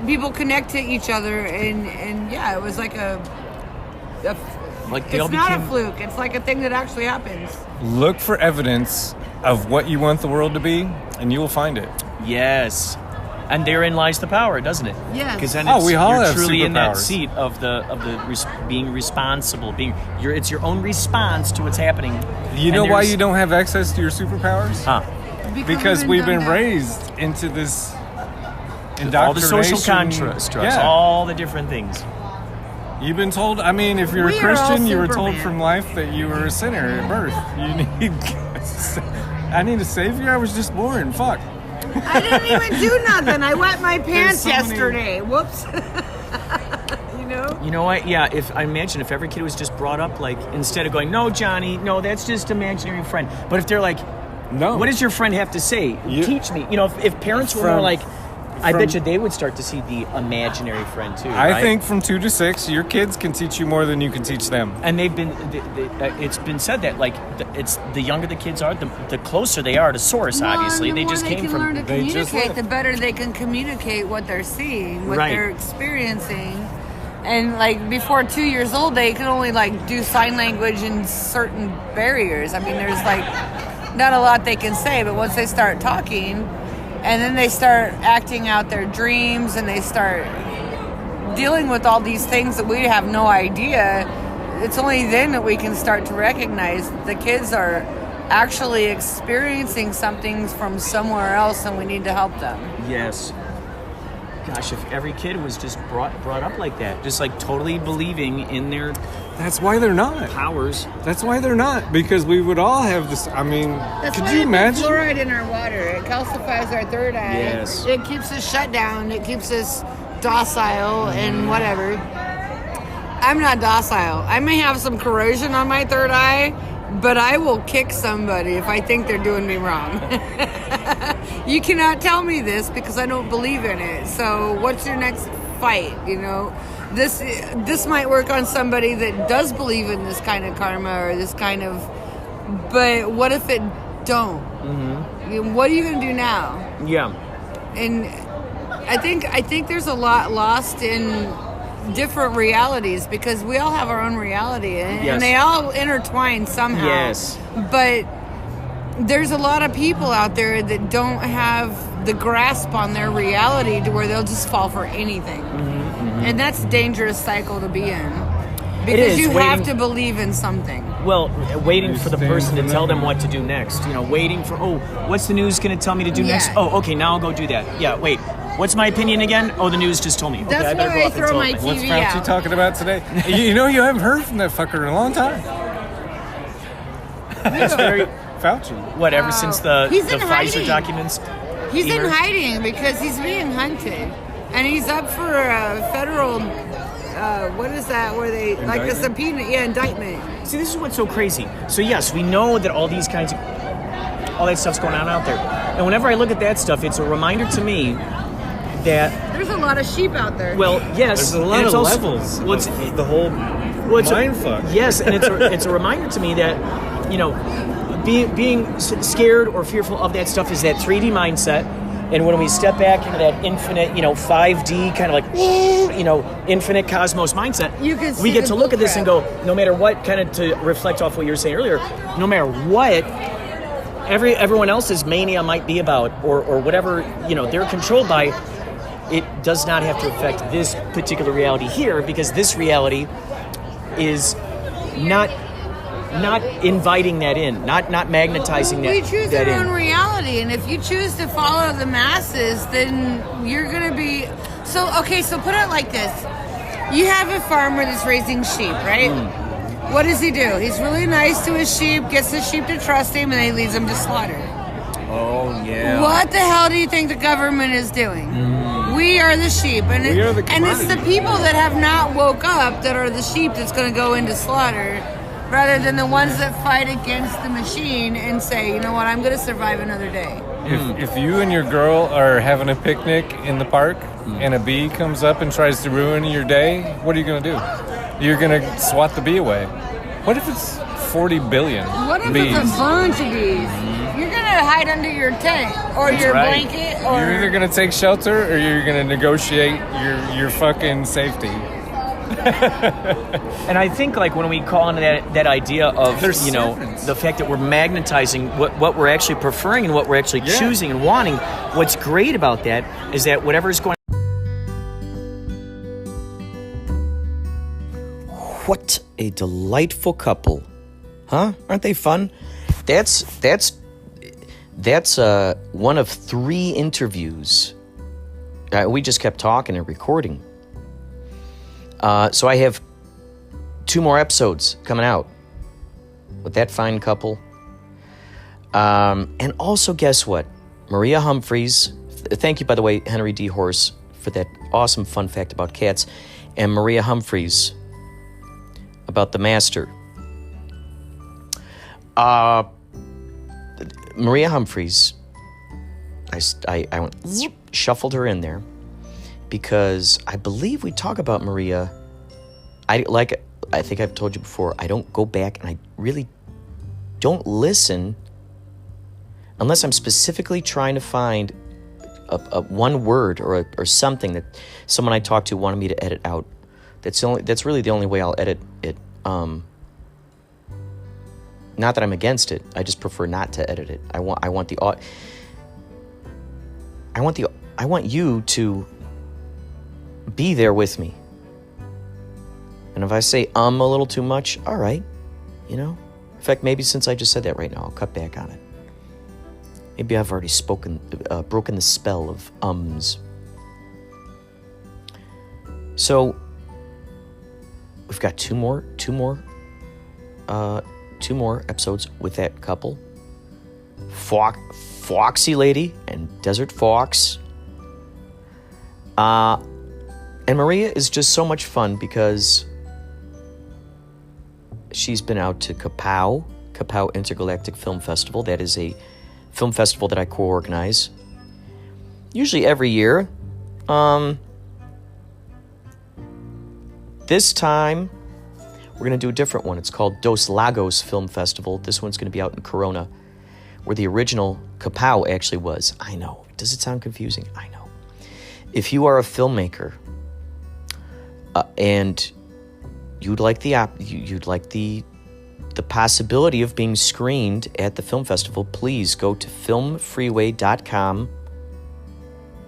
People connect to each other, and yeah, it was like a Like they it's all not became a fluke. It's like a thing that actually happens. Look for evidence of what you want the world to be, and you will find it. Yes, and therein lies the power, doesn't it? Yes. Because then Oh, we all you're have truly in that superpowers. seat of being responsible. It's your own response to what's happening. You And know why there's- you don't have access to your superpowers? Huh? Because we've been dumbed down. raised into this indoctrination. All the social constructs, Yeah. all the different things. You've been told, I mean, if you're We a are all Christian, you were told Superman. from life that you were a sinner at birth. You need, I need a savior? I was just born. Fuck. I didn't even do nothing. I wet my pants so many- yesterday. Whoops. You know? You know what? Yeah, I imagine if every kid was just brought up like, instead of going, no, Johnny, no, that's just imaginary friend. But if they're like, No. what does your friend have to say? Teach me. You know, if parents were From- more like, I from- bet you they would start to see the imaginary friend too. I right? think from 2 to 6, your kids can teach you more than you can teach them. And they've been, it's been said that like, it's the younger the kids are, the closer they are to source. Obviously, Well, they and the just more came they can learn from. to They just communicate, left. the better they can communicate what they're seeing, what Right. they're experiencing. And like before 2 years old, they can only like do sign language in certain barriers. I mean, there's like not a lot they can say, but once they start talking, and then they start acting out their dreams, and they start dealing with all these things that we have no idea. It's only then that we can start to recognize that the kids are actually experiencing something from somewhere else, and we need to help them. Yes. Gosh, if every kid was just brought up like that, just like totally believing in their That's why they're not. powers. That's why they're not. Because we would all have this. I mean, That's could why you they put imagine? fluoride in our water. It calcifies our third eye. Yes. It keeps us shut down. It keeps us docile and whatever. I'm not docile. I may have some corrosion on my third eye, but I will kick somebody if I think they're doing me wrong. You cannot tell me this because I don't believe in it. So what's your next fight? You know, this might work on somebody that does believe in this kind of karma or this kind of. But what if it don't? Mm-hmm. What are you going to do now? Yeah. And I think there's a lot lost in different realities because we all have our own reality and, Yes. and they all intertwine somehow. Yes. But there's a lot of people out there that don't have the grasp on their reality to where they'll just fall for anything. And that's a dangerous cycle to be in. Because you have to believe in something. Well, waiting for the person to tell them what to do next. Waiting for, what's the news going to tell me to do next? Oh, okay, now I'll go do that. Yeah, wait. What's my opinion again? Oh, the news just told me. Okay, That's why I throw my TV What's Fauci talking about today? You haven't heard from that fucker in a long time. That's very Fauci. What, ever since the Pfizer documents? He's in hiding because he's being hunted. And he's up for a federal, what is that, where they, indictment? Like a subpoena, indictment. See, this is what's so crazy. So yes, we know that all these kinds of, all that stuff's going on out there. And whenever I look at that stuff, it's a reminder to me that... There's a lot of sheep out there. Well, yes. There's a lot of levels. Well, it's the whole mindfuck. Yes, and it's a reminder to me that, being scared or fearful of that stuff is that 3D mindset. And when we step back into that infinite, 5D kind of like, infinite cosmos mindset, we get to look at this and go, no matter what, kind of to reflect off what you were saying earlier, no matter what everyone else's mania might be about or whatever, they're controlled by, it does not have to affect this particular reality here, because this reality is not inviting that in, not magnetizing that in. We choose our own reality, and if you choose to follow the masses, then you're going to be... So put it like this. You have a farmer that's raising sheep, right? What does he do? He's really nice to his sheep, gets the sheep to trust him, and then he leads them to slaughter. Oh, yeah. What the hell do you think the government is doing? We are the sheep, and it's the people that have not woke up that are the sheep that's going to go into slaughter, rather than the ones that fight against the machine and say, you know what, I'm going to survive another day. If you and your girl are having a picnic in the park and a bee comes up and tries to ruin your day, what are you going to do? You're going to swat the bee away. What if it's 40 billion What if bees? it's a bunch of bees? You're going to hide under your tent or your blanket. Or... You're either going to take shelter or you're going to negotiate your fucking safety. And I think when we call into that idea of the fact that we're magnetizing what we're actually preferring and what we're actually choosing and wanting, what's great about that is that whatever's going on. What a delightful couple, huh? Aren't they fun? That's one of 3 interviews. We just kept talking and recording. So I have 2 more episodes coming out with that fine couple. And also, guess what? Maria Humphreys. Thank you, by the way, Henry D. Horse, for that awesome fun fact about cats. And Maria Humphreys about the master. Maria Humphreys, I went, shuffled her in there. Because I believe we talk about Maria. I think I've told you before, I don't go back and I really don't listen unless I'm specifically trying to find a one word or something that someone I talked to wanted me to edit out. That's really the only way I'll edit it. Not that I'm against it. I just prefer not to edit it. I want you to be there with me. And if I say a little too much, all right, In fact, maybe since I just said that right now, I'll cut back on it. Maybe I've already broken the spell of ums. So we've got two more episodes with that couple, Fawkesy Lady and Desert Fawkes. And Maria is just so much fun because she's been out to Kapow Intergalactic Film Festival. That is a film festival that I co-organize, usually every year. This time, we're going to do a different one. It's called Dos Lagos Film Festival. This one's going to be out in Corona, where the original Kapow actually was. I know. Does it sound confusing? I know. If you are a filmmaker and you'd like the possibility of being screened at the film festival, please go to filmfreeway.com,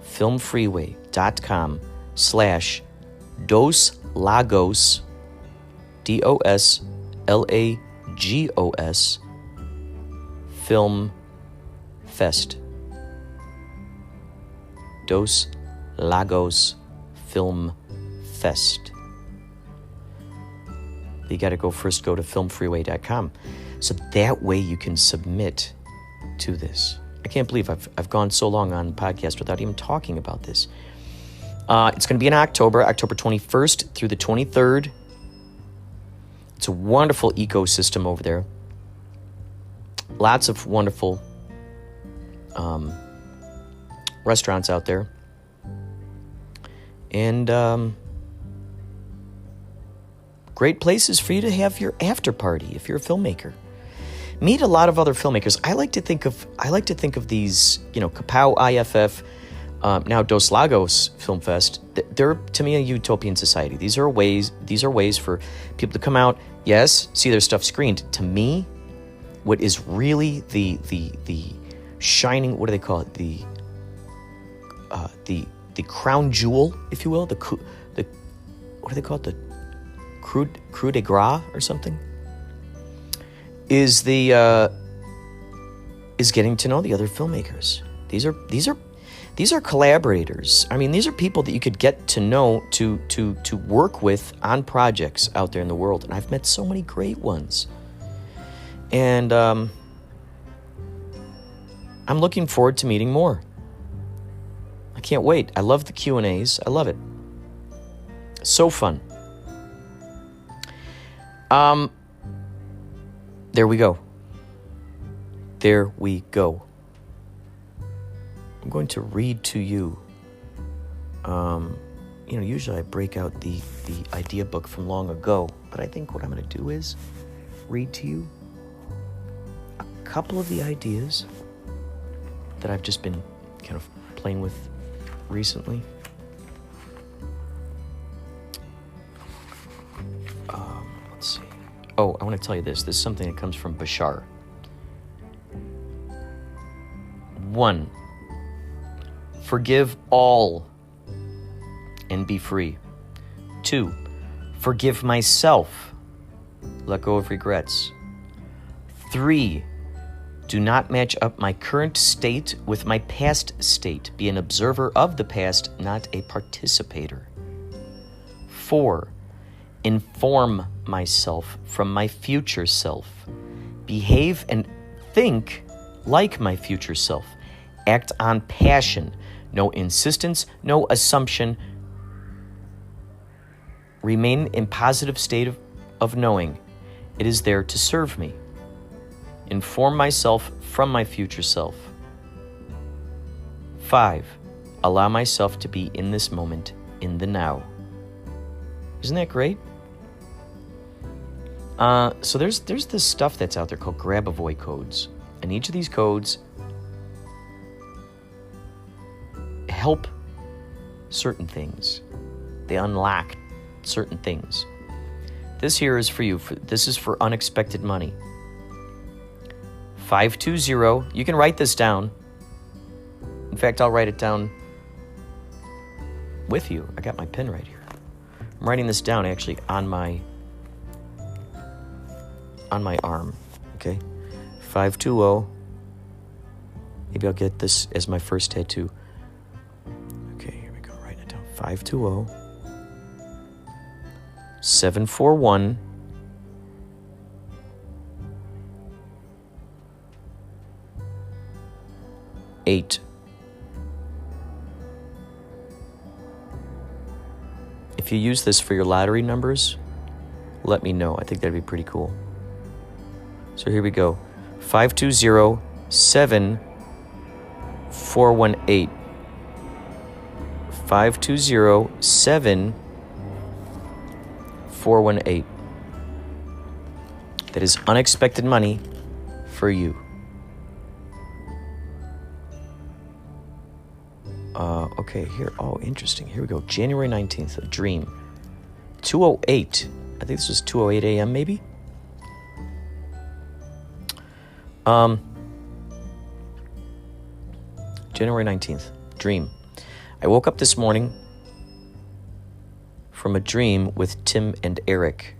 filmfreeway.com/Dos Lagos, DOSLAGOS Film Fest. Dos Lagos Film Fest. You got to go to filmfreeway.com. So that way you can submit to this. I can't believe I've gone so long on the podcast without even talking about this. It's going to be in October 21st through the 23rd. It's a wonderful ecosystem over there. Lots of wonderful restaurants out there. And great places for you to have your after party if you're a filmmaker. Meet a lot of other filmmakers. I like to think of these, Kapow IFF, now Dos Lagos Film Fest. They're, to me, a utopian society. These are ways for people to come out, yes, see their stuff screened. To me, what is really the shining, what do they call it? The crown jewel, if you will, the what do they call it? The coup de grace or something, is getting to know the other filmmakers. These are collaborators. I mean, these are people that you could get to know to work with on projects out there in the world. And I've met so many great ones. And I'm looking forward to meeting more. I can't wait. I love the Q&As. I love it. So fun. There we go. There we go. I'm going to read to you. Usually I break out the idea book from long ago, but I think what I'm going to do is read to you a couple of the ideas that I've just been kind of playing with recently. Let's see. Oh, I want to tell you this. This is something that comes from Bashar. 1. Forgive all and be free. 2. Forgive myself. Let go of regrets. 3. Do not match up my current state with my past state. Be an observer of the past, not a participator. 4. Inform myself from my future self. Behave and think like my future self. Act on passion. No insistence, no assumption. Remain in positive state of knowing. It is there to serve me. Inform myself from my future self. 5. Allow myself to be in this moment, in the now. Isn't that great? So there's this stuff that's out there called grab-avoy codes. And each of these codes help certain things. They unlock certain things. This here is for you. This is for unexpected money. 520. You can write this down. In fact, I'll write it down with you. I got my pen right here. I'm writing this down actually on my arm. Okay? 520. Maybe I'll get this as my first tattoo. Okay, here we go. Write it down. 520 741 8. If you use this for your lottery numbers, let me know. I think that'd be pretty cool. So here we go. 520 7418. 520 7418. That is unexpected money for you. Okay, here. Oh, interesting. Here we go. January 19th, a dream. 2:08. I think this was 2:08 a.m. maybe? January 19th, dream. I woke up this morning from a dream with Tim and Eric.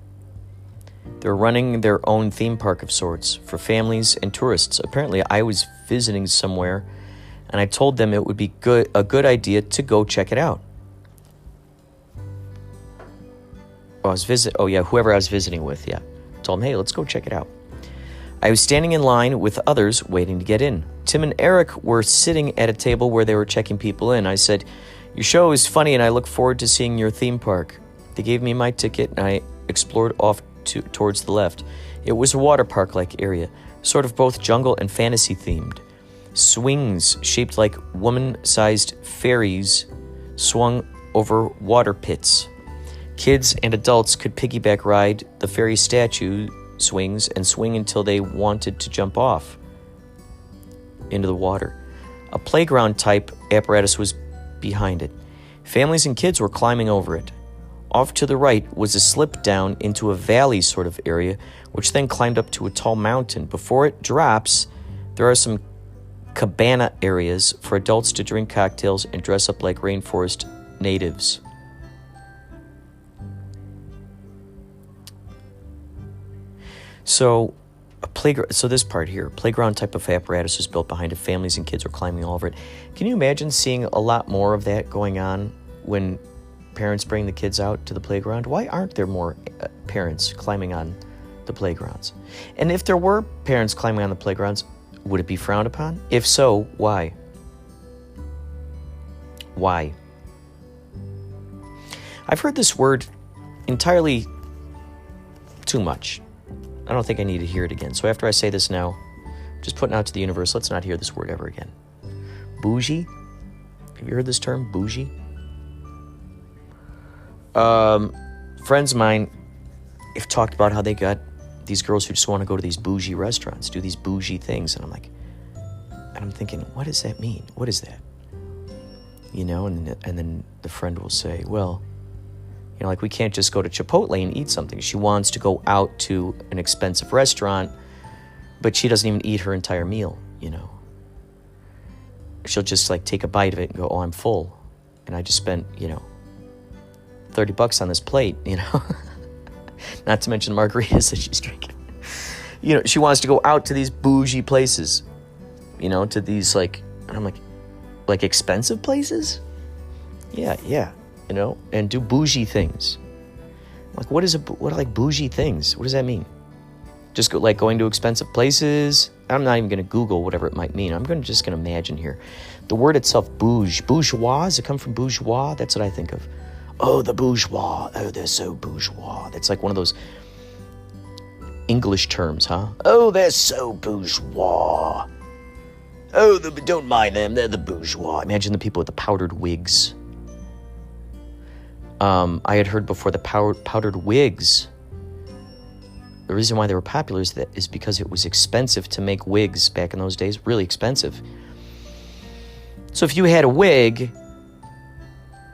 They're running their own theme park of sorts for families and tourists. Apparently, I was visiting somewhere, and I told them it would be a good idea to go check it out. Whoever I was visiting with, told them, hey, let's go check it out. I was standing in line with others waiting to get in. Tim and Eric were sitting at a table where they were checking people in. I said, your show is funny and I look forward to seeing your theme park. They gave me my ticket and I explored off towards the left. It was a water park-like area, sort of both jungle and fantasy themed. Swings shaped like woman-sized ferries swung over water pits. Kids and adults could piggyback ride the ferry statue swings and swing until they wanted to jump off into the water. A playground-type apparatus was behind it. Families and kids were climbing over it. Off to the right was a slip down into a valley sort of area, which then climbed up to a tall mountain. Before it drops, there are some cabana areas for adults to drink cocktails and dress up like rainforest natives. So, this part here, playground type of apparatus was built behind it. Families and kids were climbing all over it. Can you imagine seeing a lot more of that going on when parents bring the kids out to the playground? Why aren't there more parents climbing on the playgrounds? And if there were parents climbing on the playgrounds, would it be frowned upon? If so, why? Why? I've heard this word entirely too much. I don't think I need to hear it again. So after I say this now, just putting out to the universe, let's not hear this word ever again. Bougie? Have you heard this term, bougie? Friends of mine have talked about how they got these girls who just want to go to these bougie restaurants, do these bougie things. And I'm thinking, what does that mean? What is that? You know, and then the friend will say, well, you know, like we can't just go to Chipotle and eat something. She wants to go out to an expensive restaurant, but she doesn't even eat her entire meal, you know. She'll just like take a bite of it and go, oh, I'm full. And I just spent, you know, $30 on this plate, you know. Not to mention margaritas that she's drinking. You know, she wants to go out to these bougie places, you know, to these and I'm like expensive places? Yeah. You know, and do bougie things. Like, what are like bougie things? What does that mean? Just going to expensive places? I'm not even going to Google whatever it might mean. I'm just going to imagine here. The word itself, bourgeois, does it come from bourgeois? That's what I think of. Oh, the bourgeois. Oh, they're so bourgeois. That's like one of those English terms, huh? Oh, they're so bourgeois. Oh, don't mind them. They're the bourgeois. Imagine the people with the powdered wigs. I had heard before the powdered wigs. The reason why they were popular is because it was expensive to make wigs back in those days. Really expensive. So if you had a wig,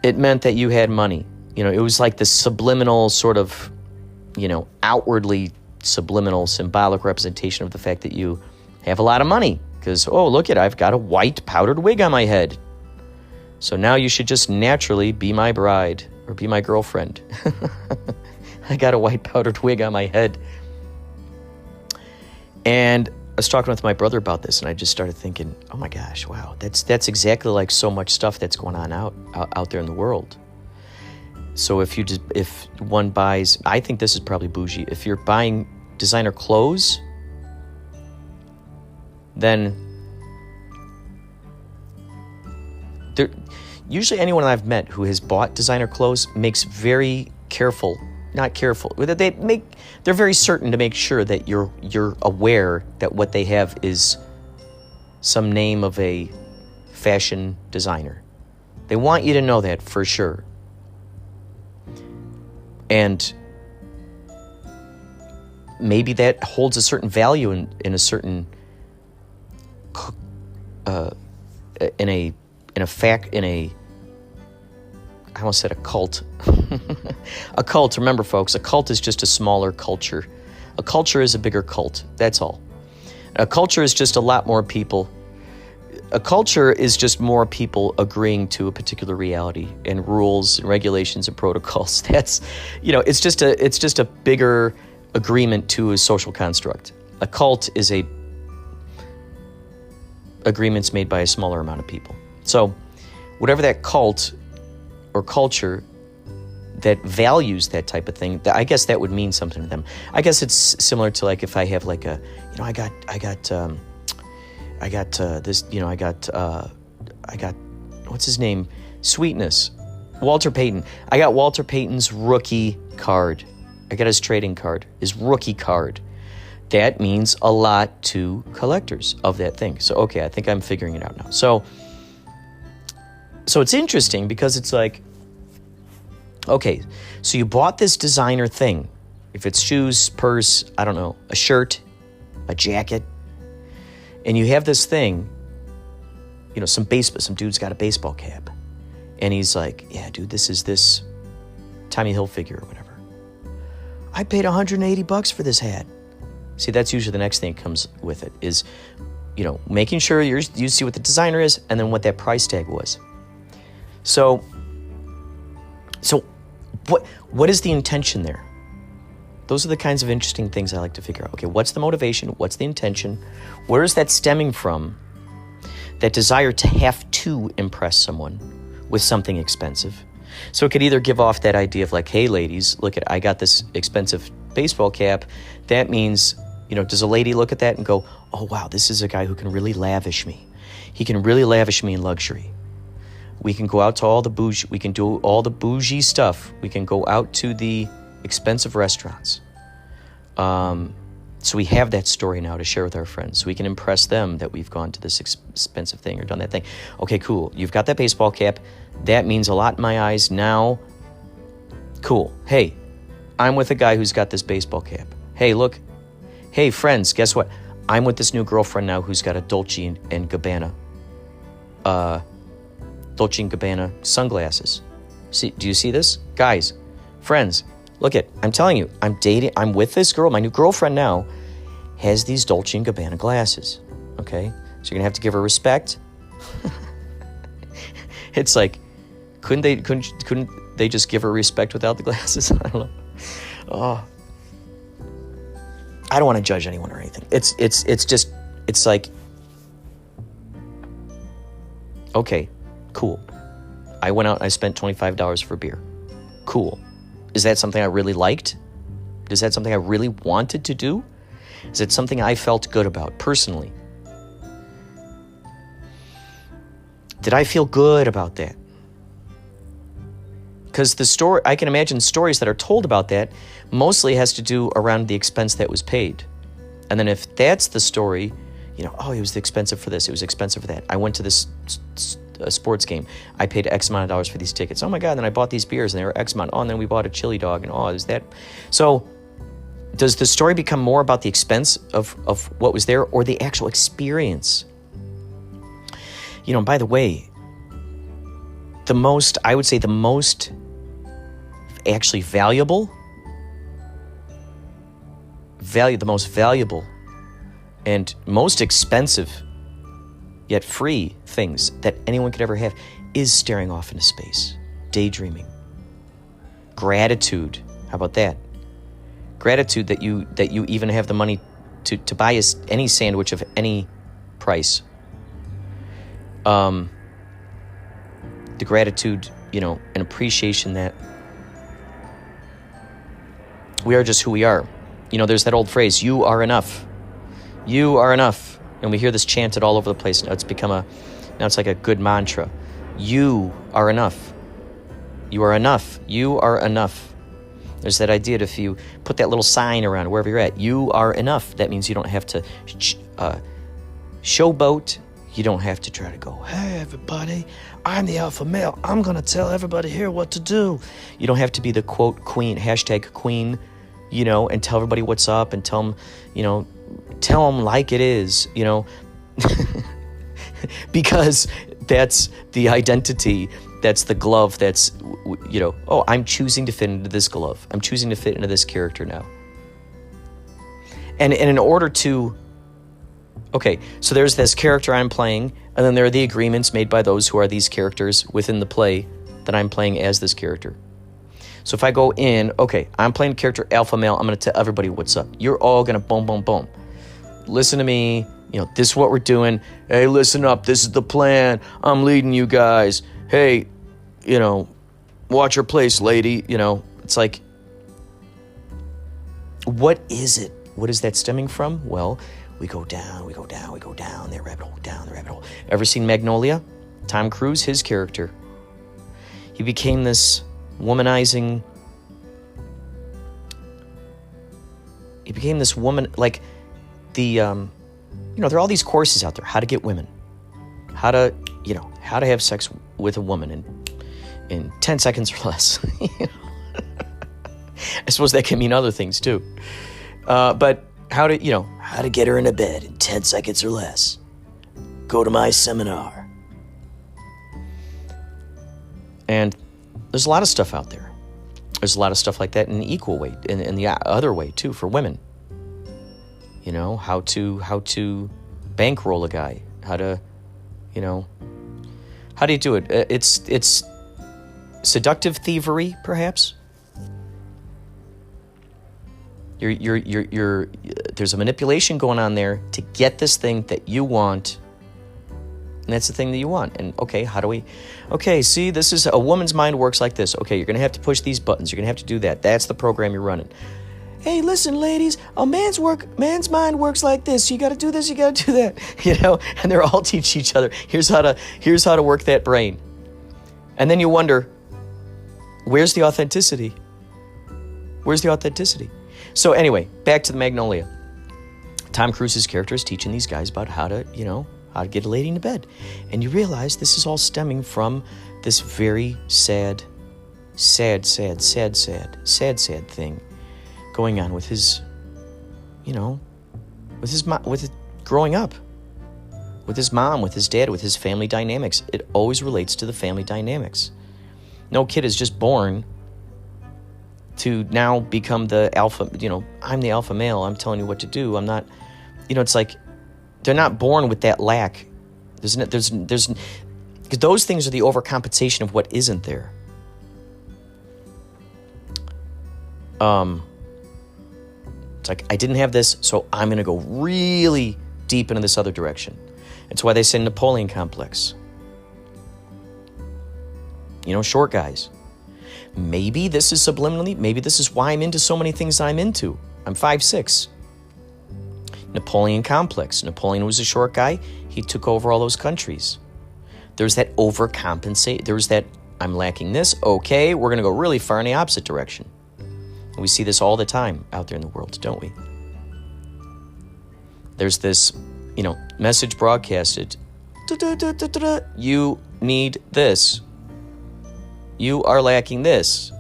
it meant that you had money. You know, it was like the subliminal sort of, you know, outwardly subliminal symbolic representation of the fact that you have a lot of money. Because, oh, look I've got a white powdered wig on my head. So now you should just naturally be my bride or be my girlfriend. I got a white powdered wig on my head. And I was talking with my brother about this, and I just started thinking, oh my gosh, wow, that's exactly like so much stuff that's going on out there in the world. So if one buys, I think this is probably bougie. If you're buying designer clothes, then usually anyone I've met who has bought designer clothes makes very careful. They're very certain to make sure that you're aware that what they have is some name of a fashion designer. They want you to know that for sure. And maybe that holds a certain value in a certain I almost said a cult. A cult, remember folks, a cult is just a smaller culture. A culture is a bigger cult, that's all. A culture is just a lot more people. A culture is just more people agreeing to a particular reality and rules and regulations and protocols. That's, you know, it's just a bigger agreement to a social construct. A cult is agreements made by a smaller amount of people. So whatever that cult or culture that values that type of thing, I guess that would mean something to them. I guess it's similar to like if I have like I got what's his name? Sweetness. Walter Payton. I got Walter Payton's rookie card. I got his trading card, his rookie card. That means a lot to collectors of that thing. So, okay, I think I'm figuring it out now. So it's interesting because it's like, okay, so you bought this designer thing. If it's shoes, purse, I don't know, a shirt, a jacket, and you have this thing, some dude's got a baseball cap. And he's like, yeah, dude, this is this Tommy Hilfiger or whatever. I paid $180 for this hat. See, that's usually the next thing that comes with it is, making sure you see what the designer is and then what that price tag was. So what is the intention there? Those are the kinds of interesting things I like to figure out. Okay, what's the motivation? What's the intention? Where is that stemming from? That desire to have to impress someone with something expensive. So it could either give off that idea of like, hey, ladies, look I got this expensive baseball cap. That means, does a lady look at that and go, oh, wow, this is a guy who can really lavish me. He can really lavish me in luxury. We can go out to all the bougie, we can do all the bougie stuff. We can go out to the expensive restaurants. So we have that story now to share with our friends. So we can impress them that we've gone to this expensive thing or done that thing. Okay, cool. You've got that baseball cap. That means a lot in my eyes. Now, cool. Hey, I'm with a guy who's got this baseball cap. Hey, look. Hey, friends, guess what? I'm with this new girlfriend now who's got a Dolce & Gabbana. Dolce & Gabbana sunglasses. See, do you see this? Guys, friends, look I'm telling you, I'm with this girl, my new girlfriend now, has these Dolce & Gabbana glasses, okay? So you're gonna have to give her respect. It's like, couldn't they just give her respect without the glasses? I don't know. Oh. I don't want to judge anyone or anything. It's like, okay, cool. I went out and I spent $25 for beer. Cool. Is that something I really liked? Is that something I really wanted to do? Is it something I felt good about personally? Did I feel good about that? Because I can imagine stories that are told about that mostly has to do around the expense that was paid. And then if that's the story, oh, it was expensive for this, it was expensive for that. I went to this sports game. I paid X amount of dollars for these tickets. Oh my God, then I bought these beers and they were X amount. Oh, and then we bought a chili dog and oh, is that? So does the story become more about the expense of what was there or the actual experience? By the way, the most actually valuable, the most valuable and most expensive yet free things that anyone could ever have is staring off into space, daydreaming. Gratitude, how about that? Gratitude that you even have the money to buy any sandwich of any price. The gratitude, and appreciation that we are just who we are. There's that old phrase, you are enough. You are enough. And we hear this chanted all over the place. Now it's like a good mantra. You are enough. You are enough. You are enough. There's that idea that if you put that little sign around wherever you're at, you are enough. That means you don't have to showboat. You don't have to try to go, hey, everybody, I'm the alpha male. I'm going to tell everybody here what to do. You don't have to be the, quote, queen, #queen, and tell everybody what's up and tell them like it is, because that's the identity, that's the glove, that's, oh, I'm choosing to fit into this glove. I'm choosing to fit into this character now. And in order to, okay, so there's this character I'm playing, and then there are the agreements made by those who are these characters within the play that I'm playing as this character. So if I go in, okay, I'm playing the character alpha male, I'm going to tell everybody what's up. You're all going to boom, boom, boom. Listen to me. This is what we're doing. Hey, listen up. This is the plan. I'm leading you guys. Hey, watch your place, lady. It's like, what is it? What is that stemming from? Well, we go down that rabbit hole, down the rabbit hole. Ever seen Magnolia? Tom Cruise, his character. He became this womanizing. He became this woman, like the, there are all these courses out there. How to get women. How to have sex with a woman in 10 seconds or less. I suppose that can mean other things too. But how to get her in a bed in 10 seconds or less. Go to my seminar. And there's a lot of stuff out there. There's a lot of stuff like that in an equal way, in the other way too, for women. How to bankroll a guy, how do you do it? It's seductive thievery, perhaps. There's a manipulation going on there to get this thing that you want. And that's the thing that you want. And see, this is a woman's mind works like this. Okay, you're going to have to push these buttons. You're going to have to do that. That's the program you're running. Hey, listen, ladies, a man's mind works like this. You got to do this, you got to do that. And they're all teach each other. Here's how to work that brain. And then you wonder, where's the authenticity? Where's the authenticity? So anyway, back to the Magnolia. Tom Cruise's character is teaching these guys about how to get a lady into bed. And you realize this is all stemming from this very sad thing going on with his, with growing up, with his mom, with his dad, with his family dynamics. It always relates to the family dynamics. No kid is just born to now become the alpha, I'm the alpha male, I'm telling you what to do. I'm not, it's like, they're not born with that lack. There's because those things are the overcompensation of what isn't there. It's like, I didn't have this, so I'm going to go really deep into this other direction. It's why they say Napoleon complex. Short guys. Maybe this is subliminally, maybe this is why I'm into so many things I'm into. I'm 5'6". Napoleon complex. Napoleon was a short guy. He took over all those countries. There's that overcompensate. There's that, I'm lacking this. Okay, we're going to go really far in the opposite direction. And we see this all the time out there in the world, don't we? There's this, message broadcasted. You need this. You are lacking this.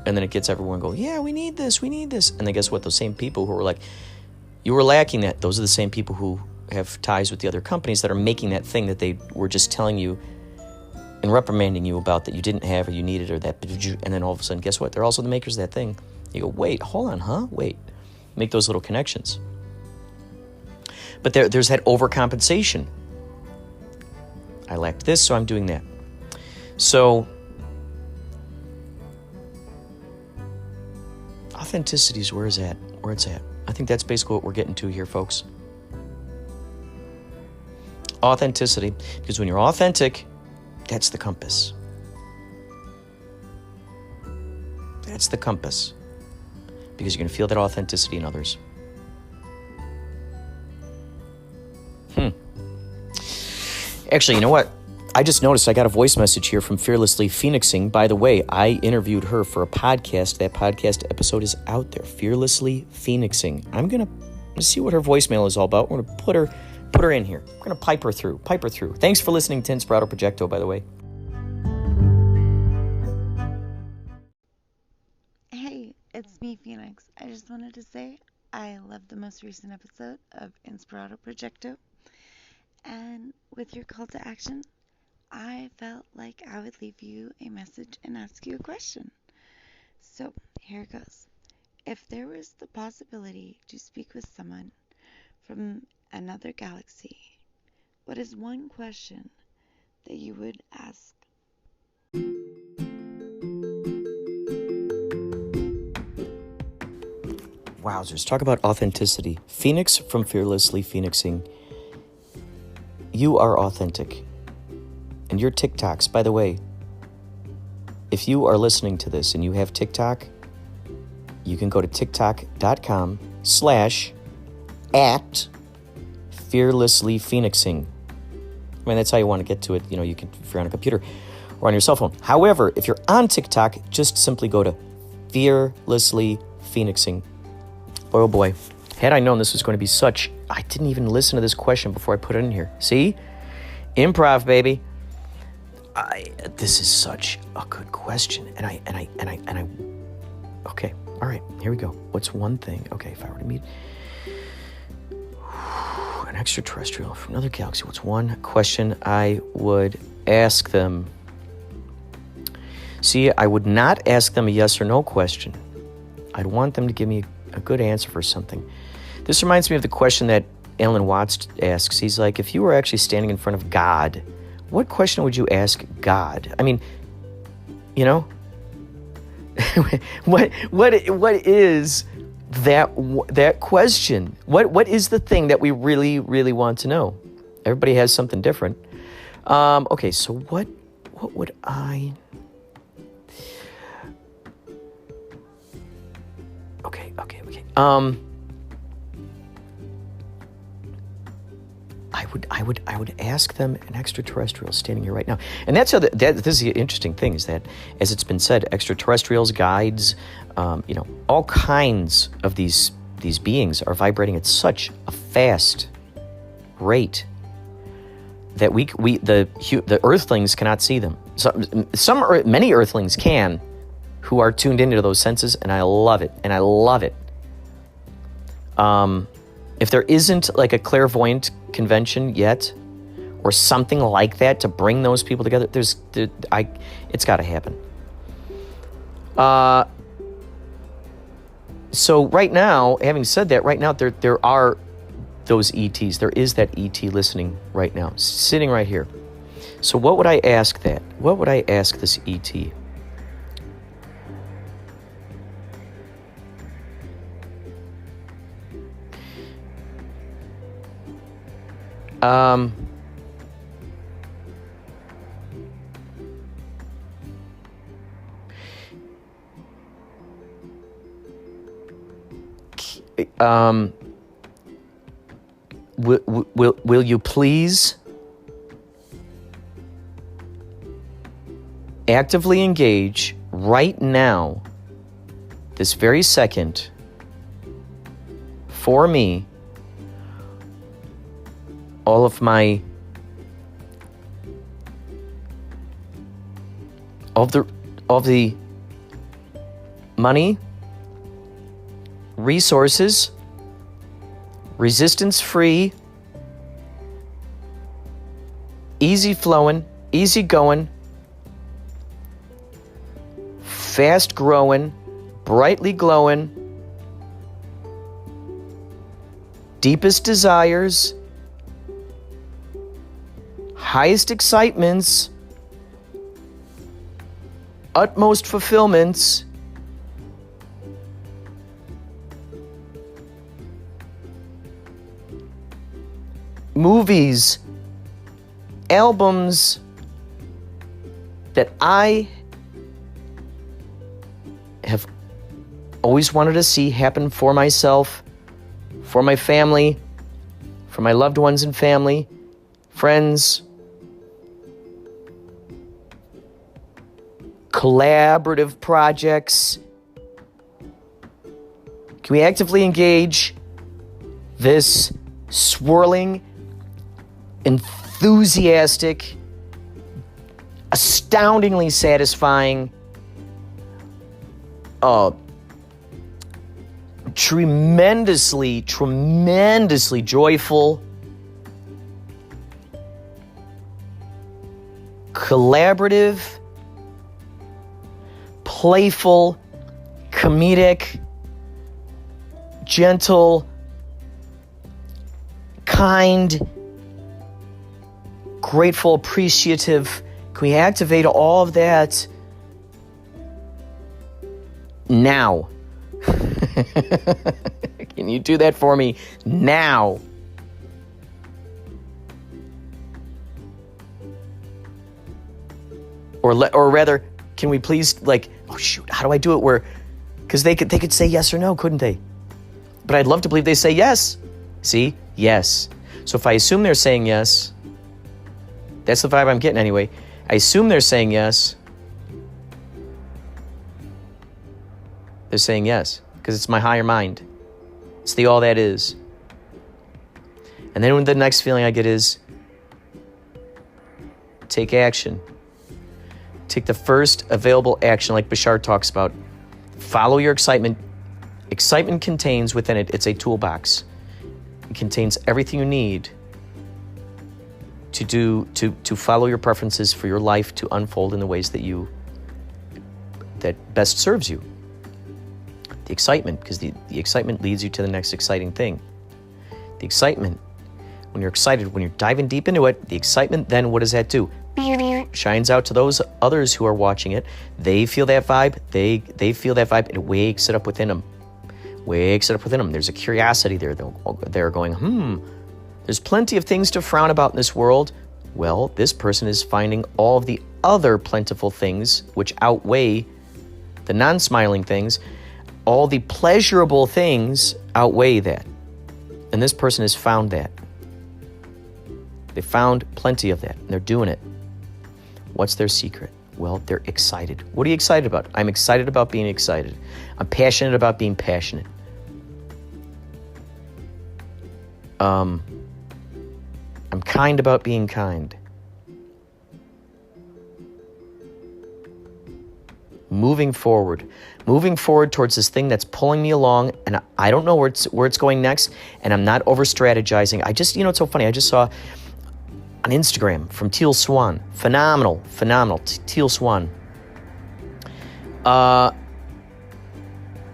And then it gets everyone going, yeah, we need this. And then guess what? Those same people who are like, you were lacking that. Those are the same people who have ties with the other companies that are making that thing that they were just telling you and reprimanding you about that you didn't have or you needed or that. And then all of a sudden, guess what? They're also the makers of that thing. You go, wait, hold on, huh? Wait. Make those little connections. But there's that overcompensation. I lacked this, so I'm doing that. So authenticity is where it's at. I think that's basically what we're getting to here, folks. Authenticity, because when you're authentic, that's the compass. That's the compass. Because you're going to feel that authenticity in others. Actually, you know what? I just noticed I got a voice message here from Fearlessly Phoenixing. By the way, I interviewed her for a podcast. That podcast episode is out there. Fearlessly Phoenixing. I'm going to see what her voicemail is all about. We're going to put her in here. We're going to pipe her through. Thanks for listening to Inspirado Projecto, by the way. Hey, it's me, Phoenix. I just wanted to say I loved the most recent episode of Inspirado Projecto. And with your call to action, I felt like I would leave you a message and ask you a question. So here it goes. If there was the possibility to speak with someone from another galaxy, what is one question that you would ask? Wowzers. Talk about authenticity. Phoenix from Fearlessly Phoenixing. You are authentic. And your TikToks, by the way, if you are listening to this and you have TikTok, you can go to tiktok.com/@fearlessly phoenixing. I mean, that's how you want to get to it. You know, you can, if you're on a computer or on your cell phone. However, if you're on TikTok, just simply go to Fearlessly Phoenixing. Boy, oh boy. Had I known this was going to be such, I didn't even listen to this question before I put it in here. See? Improv, baby. This is such a good question. And I, okay. All right. Here we go. What's one thing? Okay. If I were to meet an extraterrestrial from another galaxy, what's one question I would ask them? See, I would not ask them a yes or no question. I'd want them to give me a good answer for something. This reminds me of the question that Alan Watts asks. He's like, if you were actually standing in front of God, what question would you ask God? I mean, you know, what is that question? What is the thing that we really, really want to know? Everybody has something different. Okay, so what would I? Okay. I would ask them, an extraterrestrial standing here right now, and that's how this is the interesting thing, is that, as it's been said, extraterrestrials, guides, all kinds of these beings are vibrating at such a fast rate that the Earthlings cannot see them. Many Earthlings can, who are tuned into those senses, and I love it. If there isn't like a clairvoyant convention yet, or something like that to bring those people together, it's got to happen. So right now, having said that, right now there are those ETs. There is that ET listening right now, sitting right here. So what would I ask that? What would I ask this ET? Will you please actively engage right now, this very second, for me, all of the money, resources, resistance-free, easy-flowing, easy-going, fast-growing, brightly glowing, deepest desires, highest excitements, utmost fulfillments, movies, albums that I have always wanted to see happen for myself, for my family, for my loved ones and family, friends, collaborative projects. Can we actively engage this swirling, enthusiastic, astoundingly satisfying, tremendously joyful, collaborative, playful, comedic, gentle, kind, grateful, appreciative? Can we activate all of that now? Can you do that for me now? Or rather, can we please, like, oh shoot, how do I do it where, because they could say yes or no, couldn't they? But I'd love to believe they say yes. See? Yes. So if I assume they're saying yes, that's the vibe I'm getting anyway. I assume they're saying yes. They're saying yes, because it's my higher mind. It's the all that is. And then the next feeling I get is take action. Take the first available action, like Bashar talks about. Follow your excitement. Excitement contains within it, it's a toolbox. It contains everything you need to follow your preferences for your life to unfold in the ways that best serves you. The excitement, because the excitement leads you to the next exciting thing. The excitement, when you're excited, when you're diving deep into it, the excitement, then what does that do? Shines out to those others who are watching it. They feel that vibe. They feel that vibe. It wakes it up within them. There's a curiosity there. They're going, there's plenty of things to frown about in this world. Well, this person is finding all of the other plentiful things which outweigh the non-smiling things. All the pleasurable things outweigh that. And this person has found that. They found plenty of that, and they're doing it. What's their secret? Well, they're excited. What are you excited about? I'm excited about being excited. I'm passionate about being passionate. I'm kind about being kind. Moving forward towards this thing that's pulling me along, and I don't know where it's going next, and I'm not over strategizing. It's so funny. I just saw on Instagram from Teal Swan. Phenomenal. Teal Swan.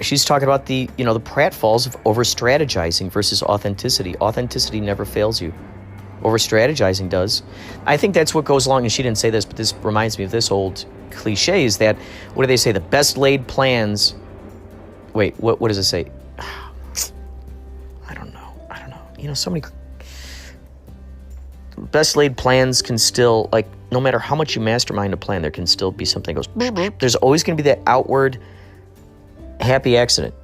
She's talking about the pratfalls of over-strategizing versus authenticity. Authenticity never fails you. Over-strategizing does. I think that's what goes along, and she didn't say this, but this reminds me of this old cliche, is that, what do they say? The best laid plans... Wait, what does it say? I don't know. So many... Best laid plans can still, like, no matter how much you mastermind a plan, there can still be something that goes... There's always going to be that outward happy accident.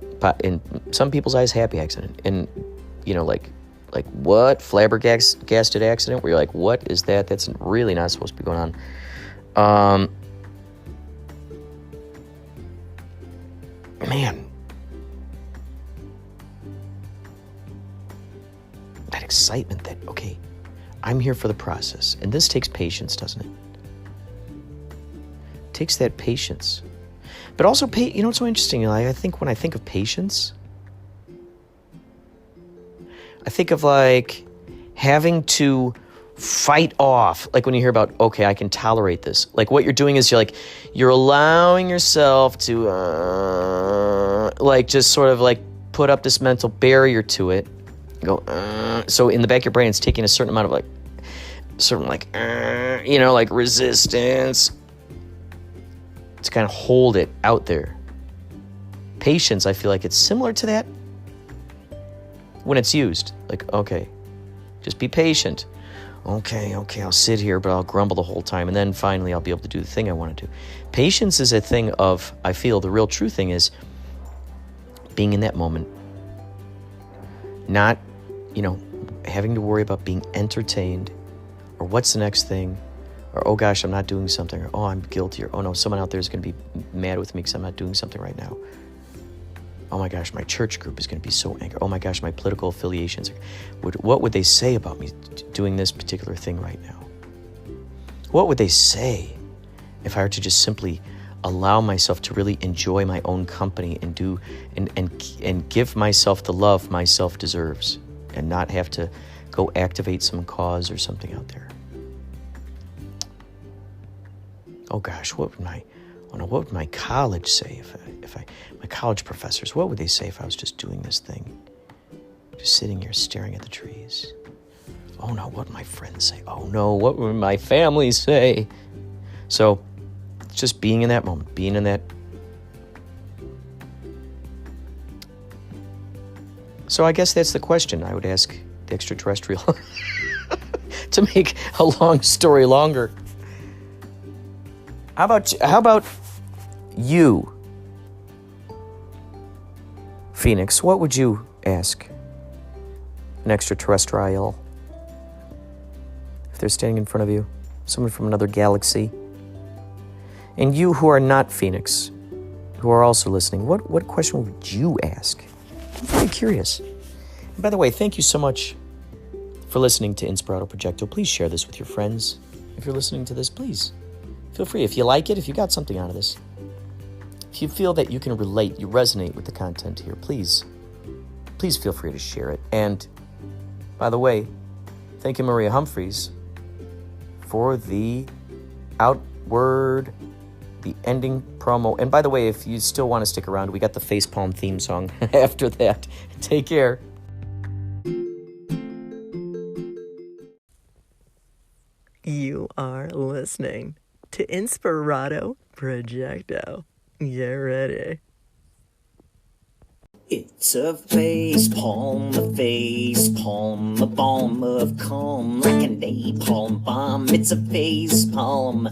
In some people's eyes, happy accident. And, like what? Flabbergasted accident? Where you're like, what is that? That's really not supposed to be going on. Man. That excitement that, okay, I'm here for the process. And this takes patience, doesn't it? It takes that patience. But also, it's so interesting. I think when I think of patience, I think of like having to fight off, like when you hear about, okay, I can tolerate this. Like what you're doing is you're allowing yourself to just sort of like put up this mental barrier to it. Go, so in the back of your brain, it's taking a certain amount of like resistance to kind of hold it out there. Patience, I feel like it's similar to that when it's used. Like, okay, just be patient. Okay, I'll sit here, but I'll grumble the whole time, and then finally I'll be able to do the thing I want to do. Patience is a thing of, I feel the real true thing is being in that moment. Not, having to worry about being entertained, or what's the next thing, or oh gosh, I'm not doing something, or oh, I'm guilty, or oh no, someone out there is going to be mad with me because I'm not doing something right now. Oh my gosh, my church group is going to be so angry. Oh my gosh, my political affiliations. What would they say about me doing this particular thing right now? What would they say if I were to just simply allow myself to really enjoy my own company and do and give myself the love myself deserves, and not have to go activate some cause or something out there? Oh gosh, what would my college say if my college professors, what would they say if I was just doing this thing? Just sitting here staring at the trees. Oh no, what would my friends say? Oh no, what would my family say? So, just being in that moment, being in that So I guess that's the question I would ask the extraterrestrial to make a long story longer. How about you, Phoenix? What would you ask an extraterrestrial if they're standing in front of you, someone from another galaxy? And you who are not Phoenix, who are also listening, what question would you ask? I'm very curious. And by the way, thank you so much for listening to Inspirado Projecto. Please share this with your friends. If you're listening to this, please feel free. If you like it, if you got something out of this, if you feel that you can relate, you resonate with the content here, please feel free to share it. And by the way, thank you, Maria Humphreys, for the the ending promo. And by the way, if you still want to stick around, we got the facepalm theme song after that. Take care. You are listening to Inspirado Projecto. Get ready. It's a facepalm, a bomb of calm, like a napalm bomb. It's a facepalm,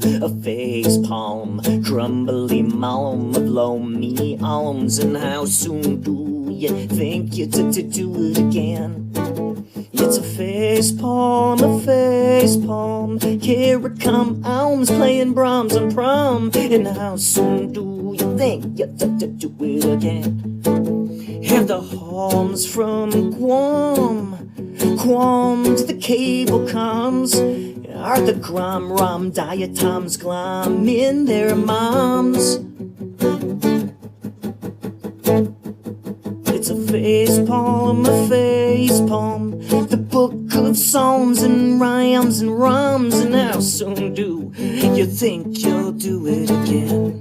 crumbly malm of loamy alms. And how soon do you think you to do it again? It's a facepalm, here it come, alms playing Brahms on prom. And how soon do you think you to do it again? Have the Holmes from Guam to the cable comms. Are the Rom diatoms glom in their moms? It's a facepalm, the book of psalms and rhymes and rhymes. And how soon do you think you'll do it again?